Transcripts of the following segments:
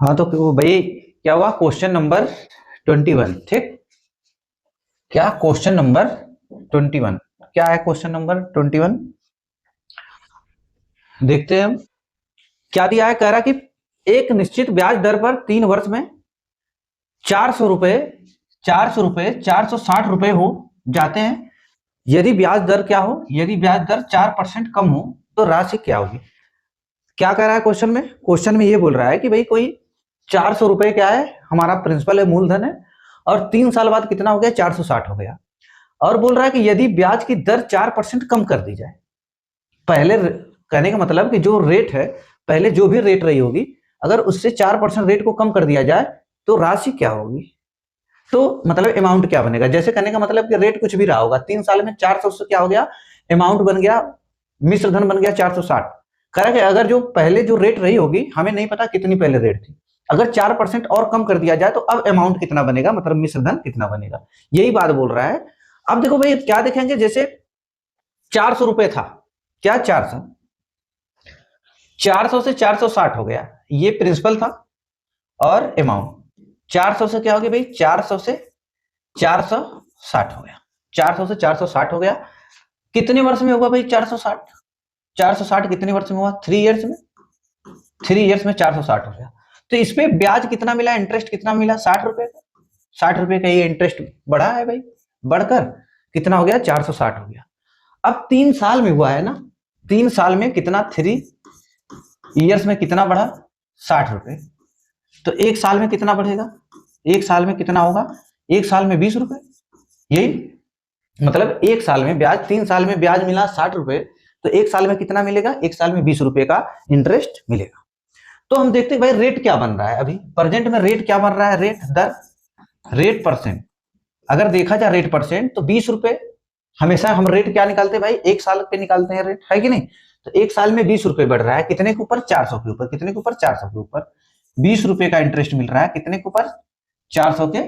हाँ तो भाई क्या हुआ क्वेश्चन नंबर 21। ठीक, क्या क्वेश्चन नंबर 21 क्या है? क्वेश्चन नंबर 21 देखते हैं हम। क्या दिया है? कह रहा कि एक निश्चित ब्याज दर पर 3 वर्ष में 400 रुपए 460 रुपए हो जाते हैं। यदि ब्याज दर क्या हो? यदि ब्याज दर 4% कम हो तो राशि क्या होगी? क्या कह रहा है क्वेश्चन में? क्वेश्चन में ये बोल रहा है कि भाई कोई 400 रुपए क्या है, हमारा प्रिंसिपल है, मूलधन है, और 3 साल बाद कितना हो गया? 460 हो गया। और बोल रहा है कि यदि ब्याज की दर 4% कम कर दी जाए, पहले कहने का मतलब कि जो रेट है, पहले जो भी रेट रही होगी, अगर उससे 4% रेट को कम कर दिया जाए तो राशि क्या होगी? तो मतलब अमाउंट क्या बनेगा? जैसे कहने का मतलब कि रेट कुछ भी रहा होगा, 3 साल में 400 से क्या हो गया? अमाउंट बन गया, मिश्र धन बन गया 460। कह रहा है कि अगर जो पहले जो रेट रही होगी, हमें नहीं पता कितनी पहले रेट थी, अगर 4% और कम कर दिया जाए तो अब अमाउंट कितना बनेगा, मतलब मिश्र धन कितना बनेगा? यही बात बोल रहा है। अब देखो भाई क्या देखेंगे, जैसे 400 रुपए था, क्या 400 से 460 हो गया, ये प्रिंसिपल था और अमाउंट। 400 से क्या हो गया भाई? 400 से 460 हो गया, 400 से 460 हो गया। कितने वर्ष में होगा भाई 460? 460 कितने वर्ष में हुआ? 3 इयर्स में। 3 इयर्स में 460 हो गया। तो इस पे ब्याज कितना मिला, इंटरेस्ट कितना मिला? 60 रुपए का। 60 रुपए का ये इंटरेस्ट बढ़ा है भाई, बढ़कर कितना हो गया? 460 हो गया। अब 3 साल में हुआ है ना, 3 साल में कितना? 3 इयर्स में कितना बढ़ा? 60 रुपए। तो 1 साल में कितना बढ़ेगा? 1 साल में कितना होगा? 1 साल में 20 रुपए। यही मतलब 1 साल में ब्याज, 3 साल में ब्याज मिला 60 रुपए, तो 1 साल में कितना मिलेगा? 1 साल में 20 रुपए का इंटरेस्ट मिलेगा। तो हम देखते हैं भाई रेट क्या बन रहा है, अभी प्रेजेंट में रेट क्या बन रहा है? रेट दर, रेट परसेंट। अगर देखा जाए रेट परसेंट तो 20 रुपए। हमेशा हम रेट क्या निकालते हैं भाई? 1 साल पे निकालते हैं रेट, है कि नहीं? तो 1 साल में 20 रुपए बढ़ रहा है, कितने के ऊपर? 400 के ऊपर। कितने के ऊपर? 400 के ऊपर। 20 रुपए का इंटरेस्ट मिल रहा है, कितने के ऊपर? 400 के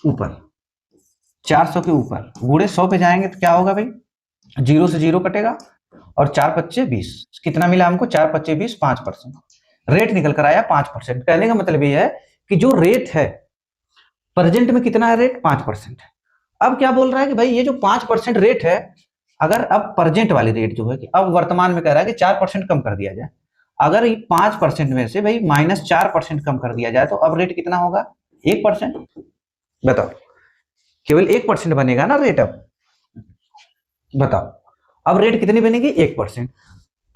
ऊपर। 400 के ऊपर गुणे 100 पे जाएंगे तो क्या होगा भाई? 0 से 0 कटेगा और 4×5=20। कितना मिला हमको? 4×5=20, 5%। रेट निकल कर आया 5%। कहने का मतलब ये है कि जो रेट है प्रेजेंट में कितना है? रेट 5% है। अब क्या बोल रहा है कि भाई ये जो 5% रेट है, अगर अब प्रेजेंट वाली रेट जो है कि अब वर्तमान में कह रहा है कि 4% कम कर दिया जाए, अगर ये 5% में से भाई -4% कम कर दिया जाए तो अब रेट कितना होगा? 1%। बताओ, केवल 1% बनेगा ना रेट। अब बताओ, अब रेट कितनी बनेगी? 1%।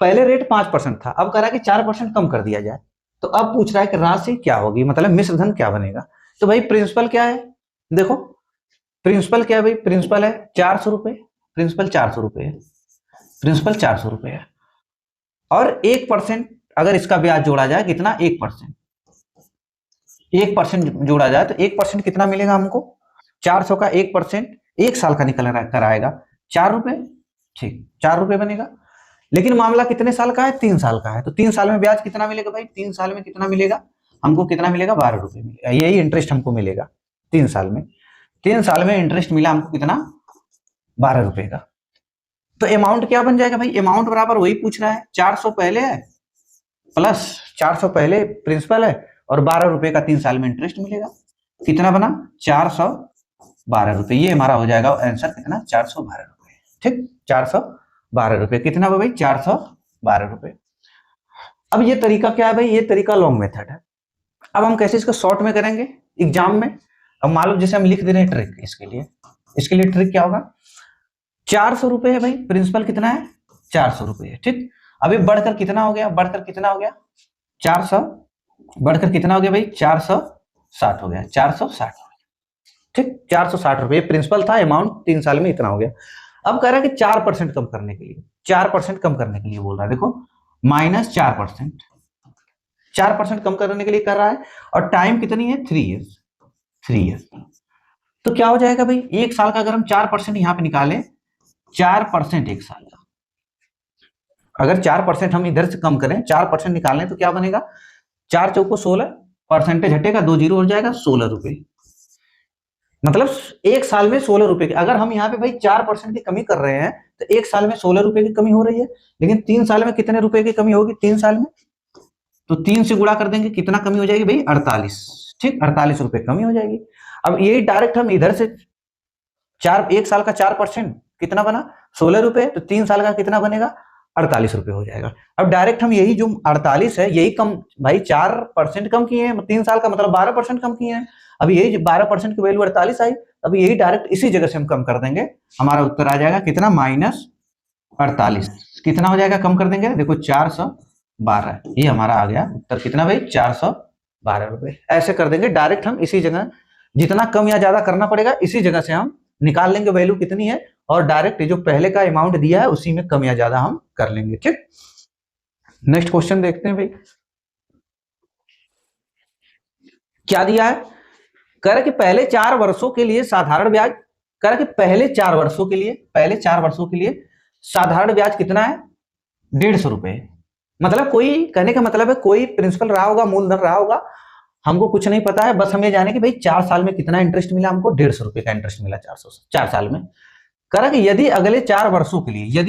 पहले रेट 5% था, अब कह रहा है कि 4% कम कर दिया जाए, तो अब पूछ रहा है कि राशि क्या होगी, मतलब मिश्र धन क्या बनेगा? तो भाई प्रिंसिपल क्या है? देखो प्रिंसिपल क्या है भाई? प्रिंसिपल है 400 रुपए। प्रिंसिपल 400 रुपए है, प्रिंसिपल 400 रुपए है। और 1% अगर इसका ब्याज जोड़ा जाए, कितना? 1%। 1% जोड़ा जाए तो 1% कितना मिलेगा हमको? 400 का 1% 1 साल का निकल कर आएगा 4 रुपए। ठीक, 4 रुपए बनेगा। लेकिन मामला कितने साल का है? 3 साल का है। तो 3 साल में ब्याज कितना मिलेगा भाई? 3 साल में कितना मिलेगा हमको? कितना मिलेगा? 12 रुपए मिलेगा। यही इंटरेस्ट हमको मिलेगा 3 साल में। 3 साल में इंटरेस्ट मिला हमको कितना? 12 रुपए का। तो अमाउंट क्या बन जाएगा भाई? अमाउंट बराबर वही पूछ रहा है, 400 पहले है प्लस 400 पहले प्रिंसिपल है और 12 रुपए का 3 साल में इंटरेस्ट मिलेगा। कितना बना? 412 रुपए। ये हमारा हो जाएगा आंसर, कितना? 412 रुपए। ठीक, 412 रुपए। कितना हुआ भाई? 412 रुपए। अब ये तरीका क्या है भाई? ये तरीका लॉन्ग मेथड है। अब हम कैसे इसको शॉर्ट में करेंगे एग्जाम में? अब मान लो जैसे हम लिख दे रहे हैं ट्रिक, इसके लिए ट्रिक क्या होगा? 400 रुपए है भाई, प्रिंसिपल कितना है? 400 रुपए है। ठीक, अभी बढ़कर कितना हो गया? बढ़कर कितना हो गया? 400 बढ़कर कितना हो गया भाई? 460 हो गया, 460 हो गया। ठीक, 460 रुपए प्रिंसिपल था, अमाउंट 3 साल में इतना हो गया। अब कह रहा है कि 4% कम करने के लिए, 4% कम करने के लिए बोल रहा है। देखो -4%, 4% कम करने के लिए कर रहा है, और टाइम कितनी है? 3 इयर्स। 3 इयर्स। तो क्या हो जाएगा भाई? 1 साल का अगर हम 4% यहाँ पे निकालें, 4% 1 साल का, अगर 4% हम इधर से कम करें, 4% निकालें तो क्या बनेगा? 4×4 16, परसेंटेज हटेगा, 2 जीरो हो जाएगा, 16 रुपए। मतलब 1 साल में 16 रुपए की, अगर हम यहाँ पे भाई 4% की कमी कर रहे हैं तो 1 साल में 16 रुपए की कमी हो रही है। लेकिन 3 साल में कितने रुपए की कमी होगी? 3 साल में तो 3 से गुणा कर देंगे, कितना कमी हो जाएगी भाई? 48। ठीक, 48 रुपए कमी हो जाएगी। अब यही डायरेक्ट हम इधर से 1 साल का 4% कितना बना? 16 रुपए। तो 3 साल का कितना बनेगा? 48 रुपए हो जाएगा। अब डायरेक्ट हम यही जो 48 है यही कम भाई 4% कम किए हैं, 3 साल का मतलब 12% कम किए हैं। अब यही 12% की वैल्यू 48 आई, अब यही डायरेक्ट इसी जगह से हम कम कर देंगे, हमारा उत्तर आ जाएगा कितना? -48। कितना हो जाएगा कम कर देंगे? देखो 412, ये हमारा आ गया उत्तर कितना भाई? 412 रुपए। ऐसे कर देंगे डायरेक्ट हम इसी जगह, जितना कम या ज्यादा करना पड़ेगा इसी जगह से हम निकाल लेंगे वैल्यू कितनी है, और डायरेक्ट जो पहले का अमाउंट दिया है उसी में कम या ज्यादा हम कर लेंगे। ठीक, नेक्स्ट क्वेश्चन देखते हैं भाई क्या दिया है। कह रहा कि पहले 4 वर्षों के लिए साधारण ब्याज, कह रहा कि पहले 4 वर्षों के लिए साधारण ब्याज कितना है? 150 रुपए। मतलब कोई, कहने का मतलब है कोई प्रिंसिपल रहा होगा, मूलधन रहा होगा, हमको कुछ नहीं पता है, बस हम ये जाने कि भाई 4 साल में कितना इंटरेस्ट मिला हमको? 150 रुपए का इंटरेस्ट मिला 4 साल में। कह रहा कि यदि अगले 4 वर्षों के लिए,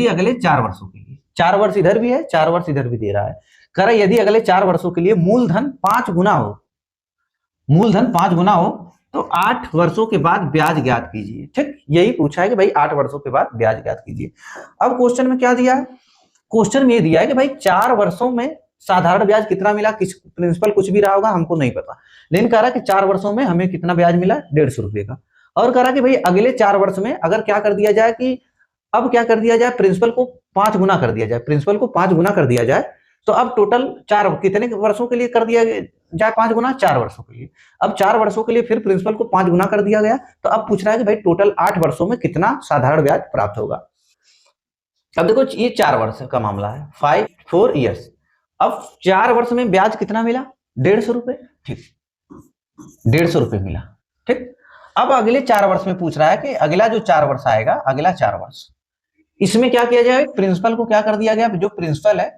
4 वर्ष इधर भी है, 4 वर्ष इधर भी दे रहा है, कह रहा यदि अगले 4 वर्षों के लिए मूलधन 5 गुना हो, तो 8 वर्षों के बाद ब्याज ज्ञात कीजिए। ठीक, यही पूछा है कि भाई 8 वर्षों के बाद ब्याज ज्ञात कीजिए। अब क्वेश्चन में क्या दिया है? क्वेश्चन में ये दिया है कि भाई 4 वर्षों में साधारण ब्याज कितना मिला, किस प्रिंसिपल कुछ भी रहा होगा हमको नहीं पता, लेकिन कह रहा कि 4 वर्षों में हमें कितना ब्याज मिला? 150 रुपए का। और कह रहा कि भाई अगले 4 वर्ष में अगर क्या कर दिया जाए कि अब क्या कर दिया जाए, प्रिंसिपल को 5 गुना कर दिया जाए, तो अब टोटल 4 कितने वर्षों के लिए कर दिया जाए 5 गुना? 4 वर्षों के लिए। अब 4 वर्षों के लिए फिर प्रिंसिपल को 5 गुना कर दिया गया, तो अब पूछ रहा है कि भाई टोटल 8 वर्षों में कितना साधारण ब्याज प्राप्त होगा। अब देखो ये 4 वर्ष का मामला है, 4 ईयर्स। अब 4 वर्ष में ब्याज कितना मिला? 150 रुपए। ठीक, 150 रुपए मिला। ठीक, अब अगले 4 वर्ष में पूछ रहा है कि अगला जो 4 वर्ष आएगा, अगला 4 वर्ष, इसमें क्या किया जाए? प्रिंसिपल को क्या कर दिया गया? जो प्रिंसिपल है,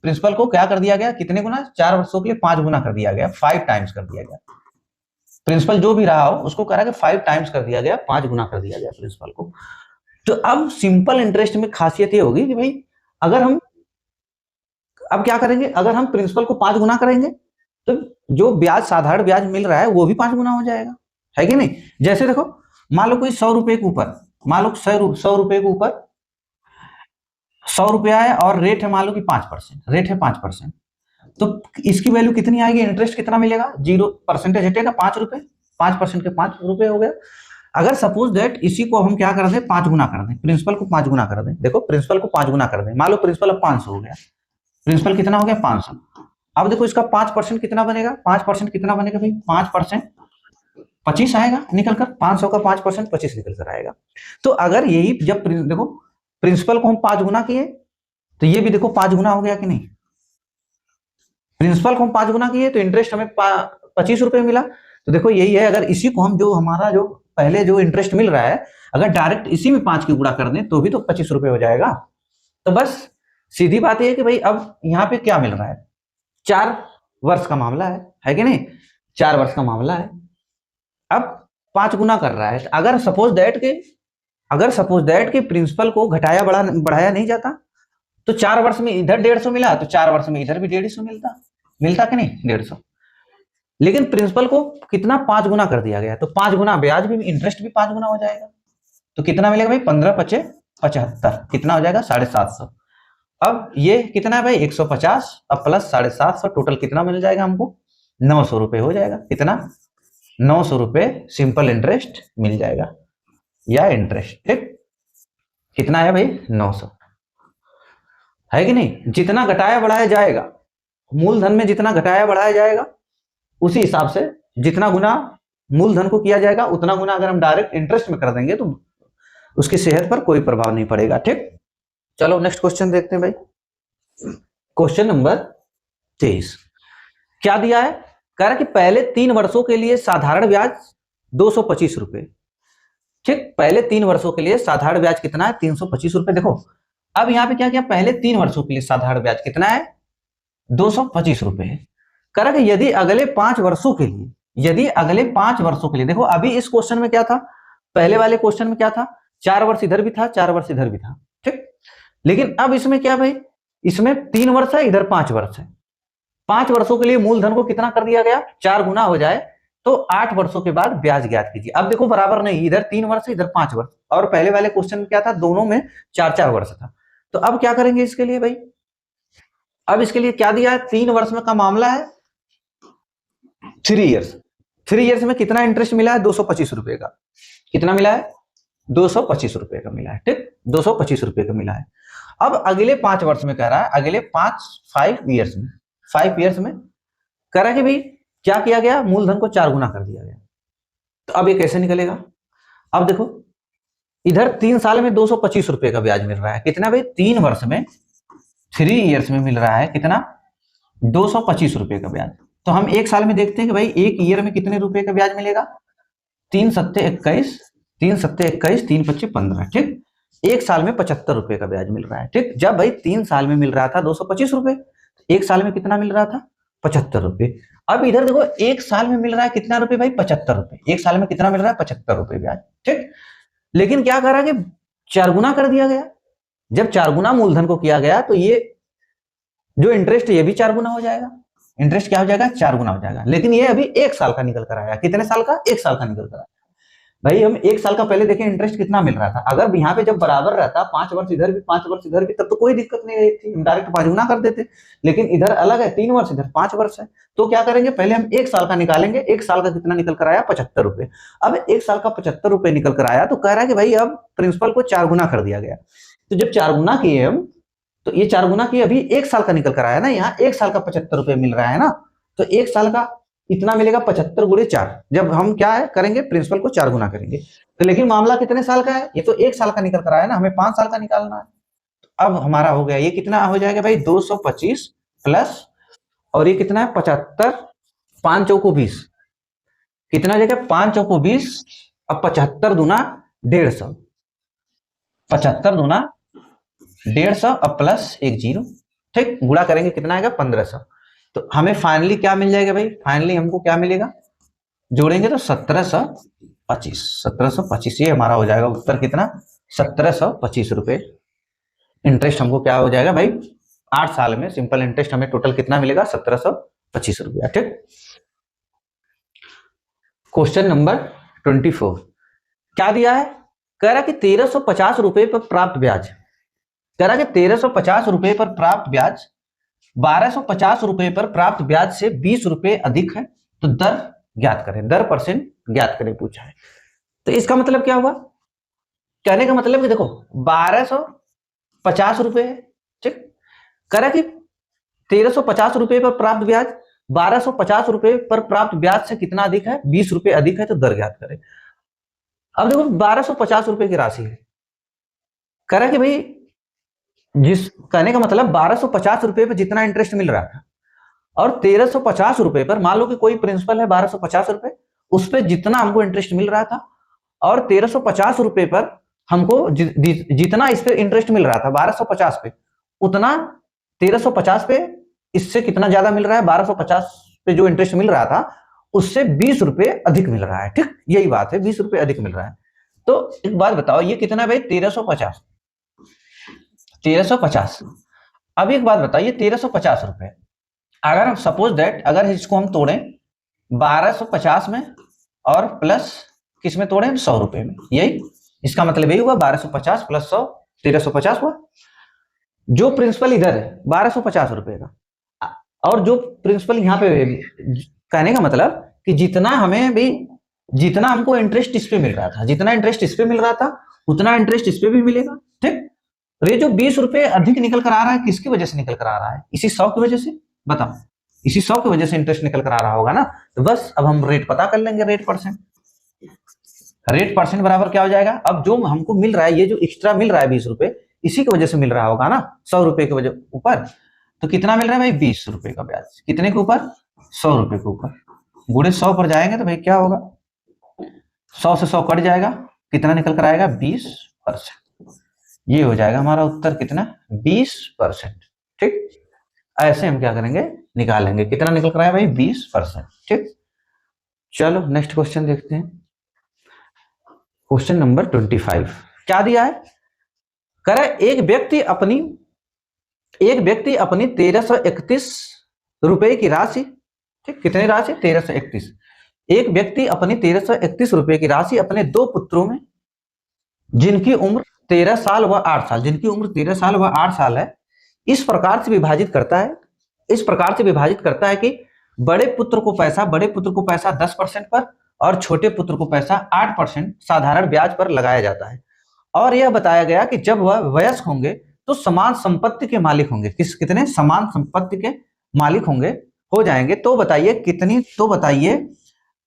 प्रिंसिपल को क्या कर दिया गया? कितने गुना? 4 वर्षों के लिए 5 गुना कर दिया गया, 5 टाइम्स कर दिया गया। प्रिंसिपल जो भी रहा हो उसको कह रहा है कि 5 टाइम्स कर दिया गया, 5 गुना कर दिया गया प्रिंसिपल को। तो अब सिंपल इंटरेस्ट में खासियत ये होगी कि भाई अगर हम अब क्या करेंगे, अगर हम प्रिंसिपल को 5 गुना करेंगे तो जो ब्याज, साधारण ब्याज मिल रहा है वो भी 5 गुना हो जाएगा, है कि नहीं? जैसे देखो, मान लो कोई 100 रुपए के ऊपर, मान लो 100 रुपए के ऊपर 100 रुपया है और रेट है मान लो कि 5%, तो इसकी वैल्यू कितनी आएगी? इंटरेस्ट कितना मिलेगा? 0% हटेगा 5 रुपए, 5% के 5 रुपए हो गया। अगर सपोज दैट इसी को हम क्या कर दें? 5 गुना कर दें, प्रिंसिपल को 5 गुना कर दें। देखो प्रिंसिपल को 5 गुना कर दें, मान लो प्रिंसिपल अब 500 हो गया, प्रिंसिपल कितना हो गया? 500। अब देखो इसका 5% कितना बनेगा? 5% कितना बनेगा भाई? 5% 25 आएगा निकल कर, 500 का 5% 25 निकल कर आएगा। तो अगर यही जब देखो प्रिंसिपल को हम 5 गुना किए तो ये भी देखो 5 गुना हो गया कि नहीं? प्रिंसिपल को हम 5 गुना किए तो इंटरेस्ट हमें 25 रुपए मिला। तो देखो यही है, अगर इसी को हम जो हमारा जो पहले जो इंटरेस्ट मिल रहा है, अगर डायरेक्ट इसी में 5 की गुणा कर दें तो भी तो 25 रुपए हो जाएगा। तो बस सीधी बात यह है कि भाई अब यहाँ पे क्या मिल रहा है? 4 वर्ष का मामला है कि नहीं? 4 वर्ष का मामला है। अब 5 गुना कर रहा है। अगर सपोज दैट के प्रिंसिपल को घटाया बढ़ाया नहीं जाता तो 4 वर्ष में इधर 150 मिला तो 4 वर्ष में इधर भी 150 मिलता कि नहीं? 150। लेकिन प्रिंसिपल को कितना? 5 गुना कर दिया गया, तो 5 गुना ब्याज भी, इंटरेस्ट भी 5 गुना हो जाएगा। तो कितना मिलेगा भाई? 15 पचे 75, कितना हो जाएगा? 750। अब ये कितना है भाई? 150, अब प्लस 750, टोटल कितना मिल जाएगा हमको? 900 रुपए हो जाएगा। कितना? 900 रुपए सिंपल इंटरेस्ट मिल जाएगा, या इंटरेस्ट। ठीक, कितना है भाई? 900, है कि नहीं? जितना घटाया बढ़ाया जाएगा, मूलधन में जितना घटाया बढ़ाया जाएगा उसी हिसाब से जितना गुना मूलधन को किया जाएगा उतना गुना अगर हम डायरेक्ट इंटरेस्ट में कर देंगे तो उसकी सेहत पर कोई प्रभाव नहीं पड़ेगा। ठीक, चलो नेक्स्ट क्वेश्चन देखते हैं भाई। क्वेश्चन नंबर 23 क्या दिया है? कह रहा कि पहले 3 वर्षों के लिए साधारण ब्याज 225 रुपए। ठीक, पहले 3 वर्षों के लिए साधारण ब्याज कितना है? 325 रुपए। देखो अब यहाँ पे क्या किया? पहले 3 वर्षों के लिए साधारण ब्याज कितना है? 225 रुपए। कह रहा कि यदि अगले 5 वर्षों के लिए, देखो अभी इस क्वेश्चन में क्या था? पहले वाले क्वेश्चन में क्या था? 4 वर्ष इधर भी था, 4 वर्ष इधर भी था। ठीक, लेकिन अब इसमें क्या भाई? इसमें 3 वर्ष है, इधर 5 वर्ष है। 5 वर्षों के लिए मूलधन को कितना कर दिया गया, 4 गुना हो जाए तो 8 वर्षों के बाद ब्याज ज्ञात कीजिए। अब देखो बराबर नहीं, इधर 3 वर्ष इधर 5 वर्ष, और पहले वाले क्वेश्चन में क्या था, दोनों में 4-4 वर्ष था। तो अब क्या करेंगे इसके लिए भाई, अब इसके लिए क्या दिया है, 3 वर्ष में का मामला है, 3 इयर्स। 3 इयर्स में कितना इंटरेस्ट मिला है, 225 रुपए का। कितना मिला है, 225 रुपए का मिला है, ठीक, 225 रुपए का मिला है। अब अगले 5 वर्ष में कह रहा है, अगले 5 ईयर्स में, 5 ईयर्स में कह रहा है कि भाई क्या किया गया, मूलधन को 4 गुना कर दिया गया। तो अब ये कैसे निकलेगा, अब देखो इधर 3 साल में 225 रुपए का ब्याज मिल रहा है, कितना भाई, 3 वर्ष में, 3 इयर्स में मिल रहा है कितना, 225 रुपए का ब्याज। तो हम 1 साल में देखते हैं कि भाई 1 ईयर में कितने रुपए का ब्याज मिलेगा, 3 सत्ते 21, 3 सत्ते 21, 3 पच्चे 15, ठीक, 1 साल में 75 रुपए का ब्याज मिल रहा है, ठीक। जब भाई 3 साल में मिल रहा था 225 रुपए, 1 साल में कितना मिल रहा था, 75 रुपए। अब इधर देखो 1 साल में मिल रहा है कितना रुपए भाई, 75 रुपए, 1 साल में कितना मिल रहा है, 75 रुपए ब्याज, ठीक। लेकिन क्या कर रहा है कि 4 गुना कर दिया गया। जब 4 गुना मूलधन को किया गया तो ये जो इंटरेस्ट ये भी 4 गुना हो जाएगा, इंटरेस्ट क्या हो जाएगा, 4 गुना हो जाएगा। लेकिन ये अभी 1 साल का निकल कर आया, कितने साल का, 1 साल का निकल कर आया। भाई हम 1 साल का पहले देखें इंटरेस्ट कितना मिल रहा था, अगर यहाँ पे जब बराबर रहता 5 वर्ष इधर भी 5 वर्ष इधर भी, तब तो कोई दिक्कत नहीं रही थी, हम डायरेक्ट 5 गुना कर देते। लेकिन इधर अलग है, 3 वर्ष इधर 5 वर्ष है, तो क्या करेंगे, पहले हम 1 साल का निकालेंगे। 1 साल का कितना निकल कर आया, 75 रुपए। अब 1 साल का 75 रुपए निकल कर आया तो कह रहा है कि भाई अब प्रिंसिपल को 4 गुना कर दिया गया। तो जब 4 गुना किए हम, तो ये 4 गुना किए, अभी 1 साल का निकल कर आया ना, यहाँ 1 साल का 75 रुपए मिल रहा है ना, तो 1 साल का इतना मिलेगा 75 गुणे 4। जब हम क्या है करेंगे, प्रिंसिपल को 4 गुना करेंगे। तो लेकिन मामला कितने साल का है, ये तो 1 साल का निकल कर आया ना, हमें 5 साल का निकालना है। तो अब हमारा हो गया, ये कितना हो जाएगा भाई, 225 प्लस, और ये कितना है 75, 5 चौको 20, कितना हो जाएगा, 5 चौको 20, अब 75 दूना 150, 75 दूना 150, अब प्लस 1 जीरो, ठीक, गुणा करेंगे कितना आएगा, 1500। तो हमें फाइनली क्या मिल जाएगा भाई, फाइनली हमको क्या मिलेगा, जोड़ेंगे तो 1725, 1725 ये हमारा हो जाएगा उत्तर, कितना, 1725 रुपए। इंटरेस्ट हमको क्या हो जाएगा भाई, 8 साल में सिंपल इंटरेस्ट हमें टोटल कितना मिलेगा, 1725 रुपया, ठीक। क्वेश्चन नंबर 24 क्या दिया है, कह रहा कि 1350 रुपए पर प्राप्त ब्याज, कह रहा कि 1350 रुपए पर प्राप्त ब्याज 1250 रुपए पर प्राप्त ब्याज से 20 रुपए अधिक है, तो दर ज्ञात करें, दर परसेंट ज्ञात करें पूछा है। तो इसका मतलब क्या हुआ, कहने का मतलब कि देखो 1250 रुपए है, ठीक, कह रहा कि 1350 रुपए पर प्राप्त ब्याज 1250 रुपए पर प्राप्त ब्याज से कितना अधिक है, 20 रुपए अधिक है, तो दर ज्ञात करें। अब देखो 1250 रुपए की राशि है, कह रहा कि भाई जिस, कहने का मतलब 1250 रुपए पर जितना इंटरेस्ट मिल रहा था, और 1350 रुपए पर, मान लो कि कोई प्रिंसिपल है 1250 रुपए, उस पर जितना हमको इंटरेस्ट मिल रहा था, और 1350 रुपए पर हमको जितना इस पे इंटरेस्ट मिल रहा था 1250 पे, उतना 1350 पे इससे कितना ज्यादा मिल रहा है, 1250 पे जो इंटरेस्ट मिल रहा था उससे 20 रुपए अधिक मिल रहा है, ठीक, यही बात है, 20 रुपए अधिक मिल रहा है। तो एक बात बताओ, ये कितना भाई, 1350, 1350। अब एक बात बताइए, 1350 रुपए, अगर सपोज दैट अगर इसको हम तोड़ें 1250 में और प्लस किस में तोड़ें, 100 रुपए में, यही इसका मतलब यही हुआ, 1250 प्लस 100 1350 हुआ। जो प्रिंसिपल इधर है 1250 रुपए का, और जो प्रिंसिपल यहाँ पे, कहने का मतलब कि जितना हमें भी, जितना हमको इंटरेस्ट इस पे मिल रहा था, जितना इंटरेस्ट इस पे मिल रहा था उतना इंटरेस्ट इस पे भी मिलेगा, ठीक। ये जो 20 रुपए अधिक निकल कर आ रहा है, किसकी वजह से निकल कर आ रहा है, इसी 100 की वजह से, बताओ, इसी 100 की वजह से इंटरेस्ट निकल कर आ रहा होगा ना। तो बस अब हम रेट पता कर लेंगे, रेट परसेंट, रेट परसेंट बराबर क्या हो जाएगा, अब जो हमको मिल रहा है, ये जो एक्स्ट्रा मिल रहा है 20 रुपए, इसी की वजह से मिल रहा होगा ना, 100 रुपए की वजह ऊपर, तो कितना मिल रहा है भाई, 20 रुपए का ब्याज, कितने के ऊपर, 100 रुपए के ऊपर, गुणे 100 पर जाएंगे तो भाई क्या होगा, 100 से 100 कट जाएगा, कितना निकल कर आएगा, 20%। ये हो जाएगा हमारा उत्तर, कितना, 20%, ठीक। ऐसे हम क्या करेंगे, निकालेंगे, कितना निकल कर आया भाई, 20%, ठीक। चलो नेक्स्ट क्वेश्चन देखते हैं, क्वेश्चन नंबर 25 क्या दिया है, कह रहा है एक व्यक्ति अपनी 1331 रुपए की राशि, ठीक, कितनी राशि? 1331। एक व्यक्ति अपनी 1331 रुपए की राशि अपने दो पुत्रों में, जिनकी उम्र 13 साल व 8 साल, जिनकी उम्र 13 साल व 8 साल है, इस प्रकार से विभाजित करता है, इस प्रकार से विभाजित करता है कि बड़े पुत्र को पैसा 10% पर और छोटे पुत्र को पैसा 8% साधारण ब्याज पर लगाया जाता है। और यह बताया गया कि जब वह वयस्क होंगे तो समान संपत्ति के मालिक होंगे। कितने? समान संपत्ति के मालिक होंगे, हो जाएंगे। तो बताइए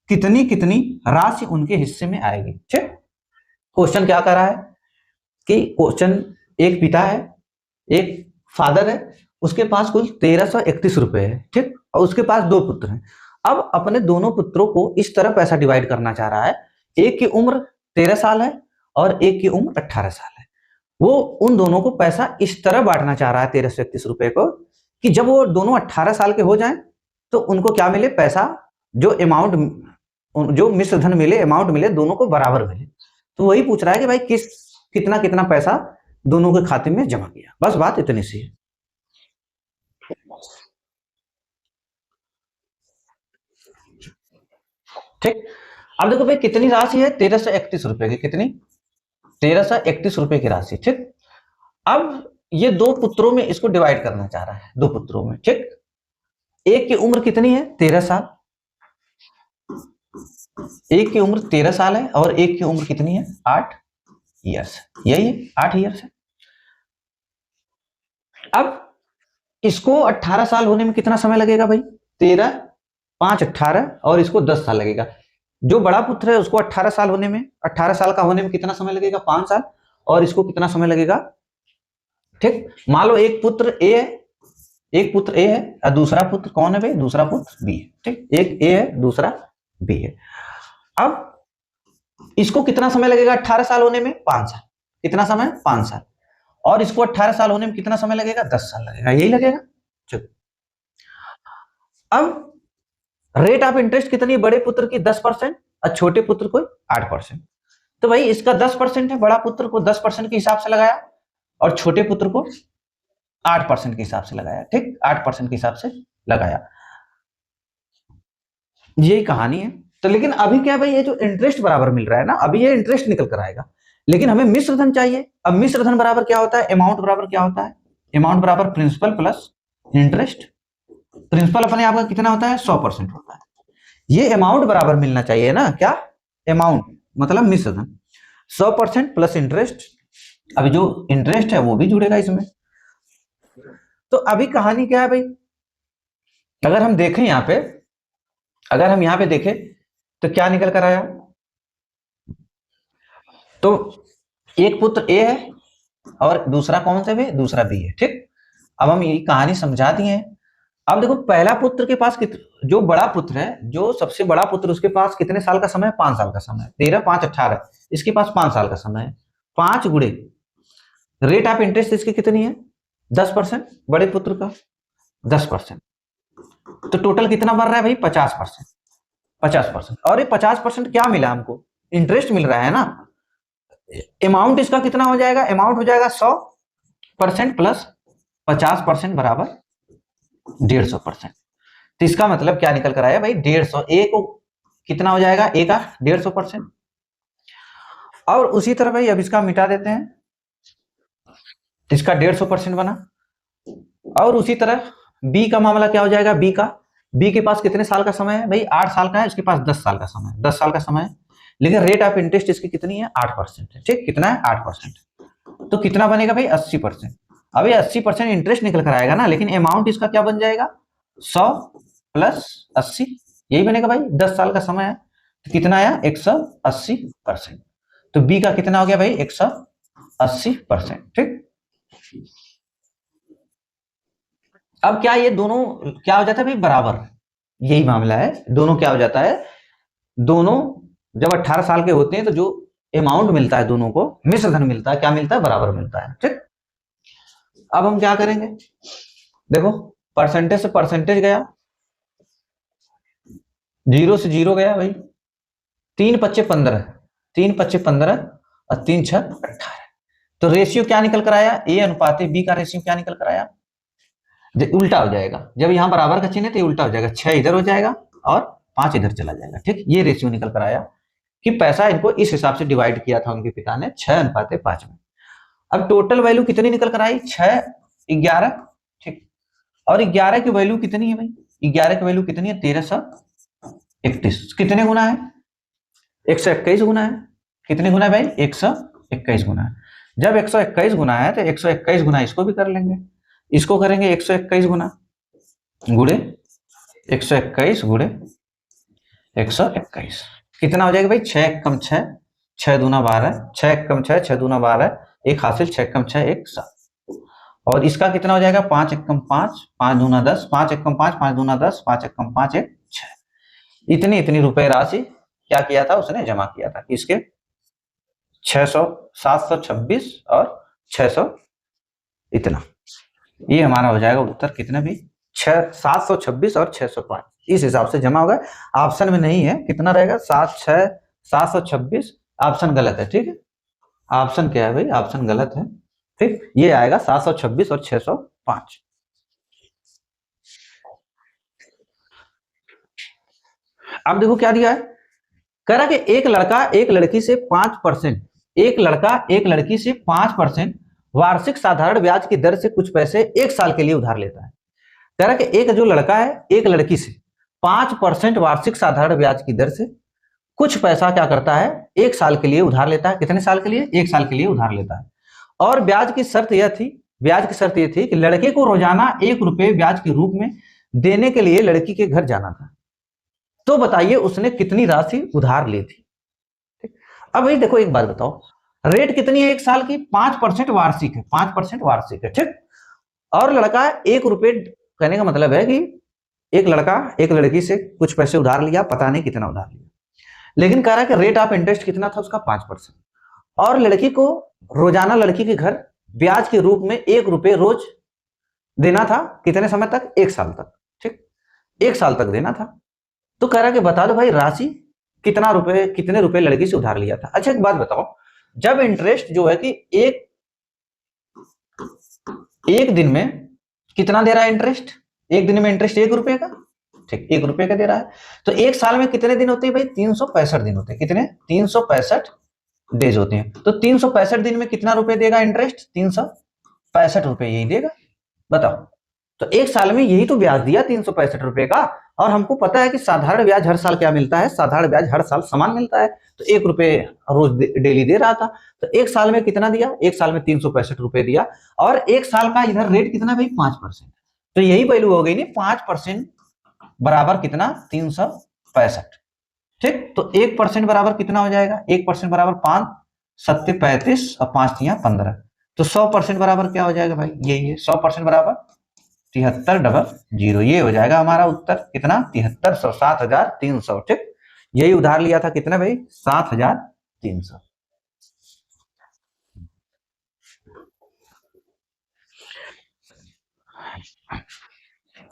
कितनी कितनी राशि उनके हिस्से में आएगी। ठीक, क्वेश्चन क्या कर रहा है कि क्वेश्चन, एक पिता है, एक फादर है, उसके पास कुल 1331 रुपए है, ठीक, और उसके पास दो पुत्र हैं। अब अपने दोनों पुत्रों को इस तरह पैसा डिवाइड करना चाह रहा है, एक की उम्र 13 साल है और एक की उम्र 18 साल है। वो उन दोनों को पैसा इस तरह बांटना चाह रहा है 1331 रुपए को, कि जब वो दोनों 18 साल के हो जाएं तो उनको क्या मिले? पैसा, जो अमाउंट, जो मिश्र धन मिले, अमाउंट मिले, दोनों को बराबर मिले। तो वही पूछ रहा है कि भाई कितना कितना पैसा दोनों के खाते में जमा किया। बस बात इतनी सी है। ठीक, अब देखो भाई कितनी राशि है? 1331 रुपए की। कितनी? 1331 रुपए की राशि। ठीक, अब ये दो पुत्रों में इसको डिवाइड करना चाह रहा है, दो पुत्रों में। ठीक, एक की उम्र कितनी है? 13 साल। एक की उम्र 13 साल है और एक की उम्र कितनी है? 8 ईयर्स। यही है, 8 ईयर्स है। अब इसको 18 साल होने में कितना समय लगेगा भाई? 13, 5, 18 और इसको 10 साल लगेगा। जो बड़ा पुत्र है उसको 18 साल होने में, 18 साल का होने में कितना समय लगेगा? 5 साल। और इसको कितना समय लगेगा? ठीक, मान लो एक पुत्र ए है, एक पुत्र ए है और दूसरा पुत्र कौन है भाई? दूसरा पुत्र बी है। ठीक, एक ए है, दूसरा बी है। अब इसको कितना समय लगेगा 18 साल होने में? 5 साल। कितना समय? 5 साल। और इसको 18 साल होने में कितना समय लगेगा? 10 साल लगेगा। यही लगेगा। चलो, अब रेट ऑफ इंटरेस्ट कितनी? बड़े पुत्र की 10% और छोटे पुत्र को 8%। तो भाई इसका 10% है, बड़ा पुत्र को 10% के हिसाब से लगाया और छोटे पुत्र को 8% के हिसाब से लगाया। ठीक, 8% के हिसाब से लगाया। यही कहानी है। तो लेकिन अभी क्या भाई, ये जो इंटरेस्ट बराबर मिल रहा है ना, अभी ये इंटरेस्ट निकल कर आएगा, लेकिन हमें मिश्र धन चाहिए। अब मिश्र धन बराबर क्या होता है? अमाउंट बराबर क्या होता है? अमाउंट बराबर प्रिंसिपल प्लस इंटरेस्ट। प्रिंसिपल अपने आप का कितना होता है? 100% होता है। ये अमाउंट बराबर मिलना चाहिए ना। क्या? अमाउंट मतलब मिश्र धन। 100% प्लस इंटरेस्ट। अभी जो इंटरेस्ट है वो भी जुड़ेगा इसमें। तो अभी कहानी क्या है भाई? अगर हम देखें यहाँ पे, अगर हम यहाँ पे देखें तो क्या निकल कर आया? तो एक पुत्र ए है और दूसरा कौन सा है? दूसरा बी है। ठीक, अब हम ये कहानी समझा दिए हैं। अब देखो पहला पुत्र के पास जो बड़ा पुत्र है, जो सबसे बड़ा पुत्र, उसके पास कितने साल का समय है? 5 साल का समय है। 13, 5, 18, इसके पास 5 साल का समय है। 5 गुणे रेट ऑफ इंटरेस्ट इसकी कितनी है? 10%। बड़े पुत्र का 10%, तो टोटल कितना बढ़ रहा है भाई? 50%। 50%। और ये 50% क्या मिला हमको? इंटरेस्ट मिल रहा है ना। अमाउंट इसका कितना हो जाएगा? अमाउंट हो जाएगा 100% प्लस 50% बराबर 150%। तो इसका मतलब क्या निकल कर आया भाई? 150। ए को कितना हो जाएगा? ए का 150%। और उसी तरह भाई अब इसका मिटा देते हैं, इसका 150% बना। और उसी तरह बी का मामला क्या हो जाएगा? बी के पास कितने साल का समय है भाई? 8 साल का है, इसके पास 10 साल का समय है। 10 साल का समय है, लेकिन रेट ऑफ इंटरेस्ट इसकी कितनी है? 8% है। ठीक, कितना है? 8%। तो कितना बनेगा भाई? 80%। अब ये 80% इंटरेस्ट निकल कर आएगा ना, लेकिन अमाउंट इसका क्या बन जाएगा? 100 प्लस 80, यही बनेगा भाई। 10 साल का समय है, तो कितना आया? 180%। तो बी का कितना हो गया भाई? 180%। ठीक, अब क्या ये दोनों क्या हो जाता है भाई? बराबर। यही मामला है। दोनों क्या हो जाता है? दोनों जब 18 साल के होते हैं तो जो अमाउंट मिलता है दोनों को, मिश्र धन मिलता है, क्या मिलता है? बराबर मिलता है। ठीक, अब हम क्या करेंगे? देखो परसेंटेज से परसेंटेज गया, 0 से 0 गया भाई। 3 पच्चे 15, 3 पच्चे 15 और 3 6 18। तो रेशियो क्या निकल कर आया? ए अनुपात बी का रेशियो क्या निकल कर आया? उल्टा हो जाएगा, जब यहाँ बराबर का चिन्ह है तो ये उल्टा हो जाएगा, 6 इधर हो जाएगा और 5 इधर चला जाएगा। ठीक, ये रेशियो निकल कर आया कि पैसा इनको इस हिसाब से डिवाइड किया था उनके पिता ने 6:5 में। अब टोटल वैल्यू कितनी निकल कर आई, 6, 11। ठीक, और 11 की वैल्यू कितनी है भाई, 11 की वैल्यू कितनी है, 1331। कितने गुना है, 121 गुना है। कितने गुना है भाई, 121 गुना है। जब 121 गुना है तो 121 गुना इसको भी कर लेंगे, इसको करेंगे 121 गुना गुड़े 121 गुड़े 121, कितना हो जाएगा भाई, 6 कम 6, 6 दूना 12, 6 कम 6, 6 दूना 12, एक हासिल, 6 कम 6 1 7। और इसका कितना हो जाएगा, 5 1 कम 5, 5 दूना 10, 5 1 कम 5, 5 दूना 10, 5 1 कम 5 1 6। इतनी इतनी रुपए राशि क्या किया था उसने, जमा किया था। इसके 600, 726 और 600, इतना, ये हमारा हो जाएगा उत्तर। कितना भी, 726 और 605 इस हिसाब से जमा होगा। ऑप्शन में नहीं है, कितना रहेगा, 726, ऑप्शन गलत है। ठीक है, ऑप्शन क्या है भाई, ऑप्शन गलत है। ठीक, ये आएगा 726 और 605। अब देखो क्या दिया है, कह रहा कि एक लड़का एक लड़की से 5%, एक लड़का एक लड़की से 5% वार्षिक साधारण ब्याज की दर से कुछ पैसे 1 साल के लिए उधार लेता है। कह रहा कि एक जो लड़का है एक लड़की से 5% वार्षिक साधारण ब्याज की दर से कुछ पैसा क्या करता है, 1 साल के लिए उधार लेता है। कितने साल के लिए, 1 साल के लिए उधार लेता है। और ब्याज की शर्त यह थी, ब्याज की शर्त यह थी कि लड़के को रोजाना 1 रुपये ब्याज के रूप में देने के लिए लड़की के घर जाना था। तो बताइए उसने कितनी राशि उधार ली थी। अब भाई देखो एक बात बताओ, रेट कितनी है 1 साल की, 5% वार्षिक है, 5% वार्षिक है। ठीक, और लड़का 1 रुपये, कहने का मतलब है कि एक लड़का एक लड़की से कुछ पैसे उधार लिया, पता नहीं कितना उधार लिया, लेकिन कह रहा है कि रेट ऑफ इंटरेस्ट कितना था उसका, 5%। और लड़की को रोजाना लड़की के घर ब्याज के रूप में 1 रुपये रोज देना था। कितने समय तक, 1 साल तक। ठीक, 1 साल तक देना था। तो कह रहा कि बता दो भाई राशि कितने रुपए लड़की से उधार लिया था। अच्छा एक बात बताओ, जब इंटरेस्ट जो है कि एक दिन में कितना दे रहा है इंटरेस्ट, एक दिन में इंटरेस्ट 1 रुपये का, ठीक, 1 रुपये का दे रहा है। तो 1 साल में कितने दिन होते हैं भाई, 365 दिन होते हैं। कितने, 365 डेज होते हैं। तो 365 दिन में कितना रुपए देगा इंटरेस्ट, 365 रुपए यही देगा। बताओ, तो 1 साल में यही तो ब्याज दिया 365 रुपए का। और हमको पता है कि साधारण ब्याज हर साल क्या मिलता है, साधारण ब्याज हर साल समान मिलता है। तो 1 रुपये रोज डेली दे रहा था। तो 1 साल में कितना दिया, 1 साल में 365 रुपए दिया। और 1 साल का इधर रेट कितना भाई, 5%। तो यही वैल्यू हो गई नहीं, 5% बराबर कितना, 365। ठीक, तो 1% बराबर कितना हो जाएगा, 1% बराबर 5 7 35 और 5 3 15। तो 100% बराबर क्या हो जाएगा भाई, यही है 100% बराबर 7300। ये हो जाएगा हमारा उत्तर, कितना, 7300, 7300। ठीक, यही उधार लिया था कितना भाई, 7300।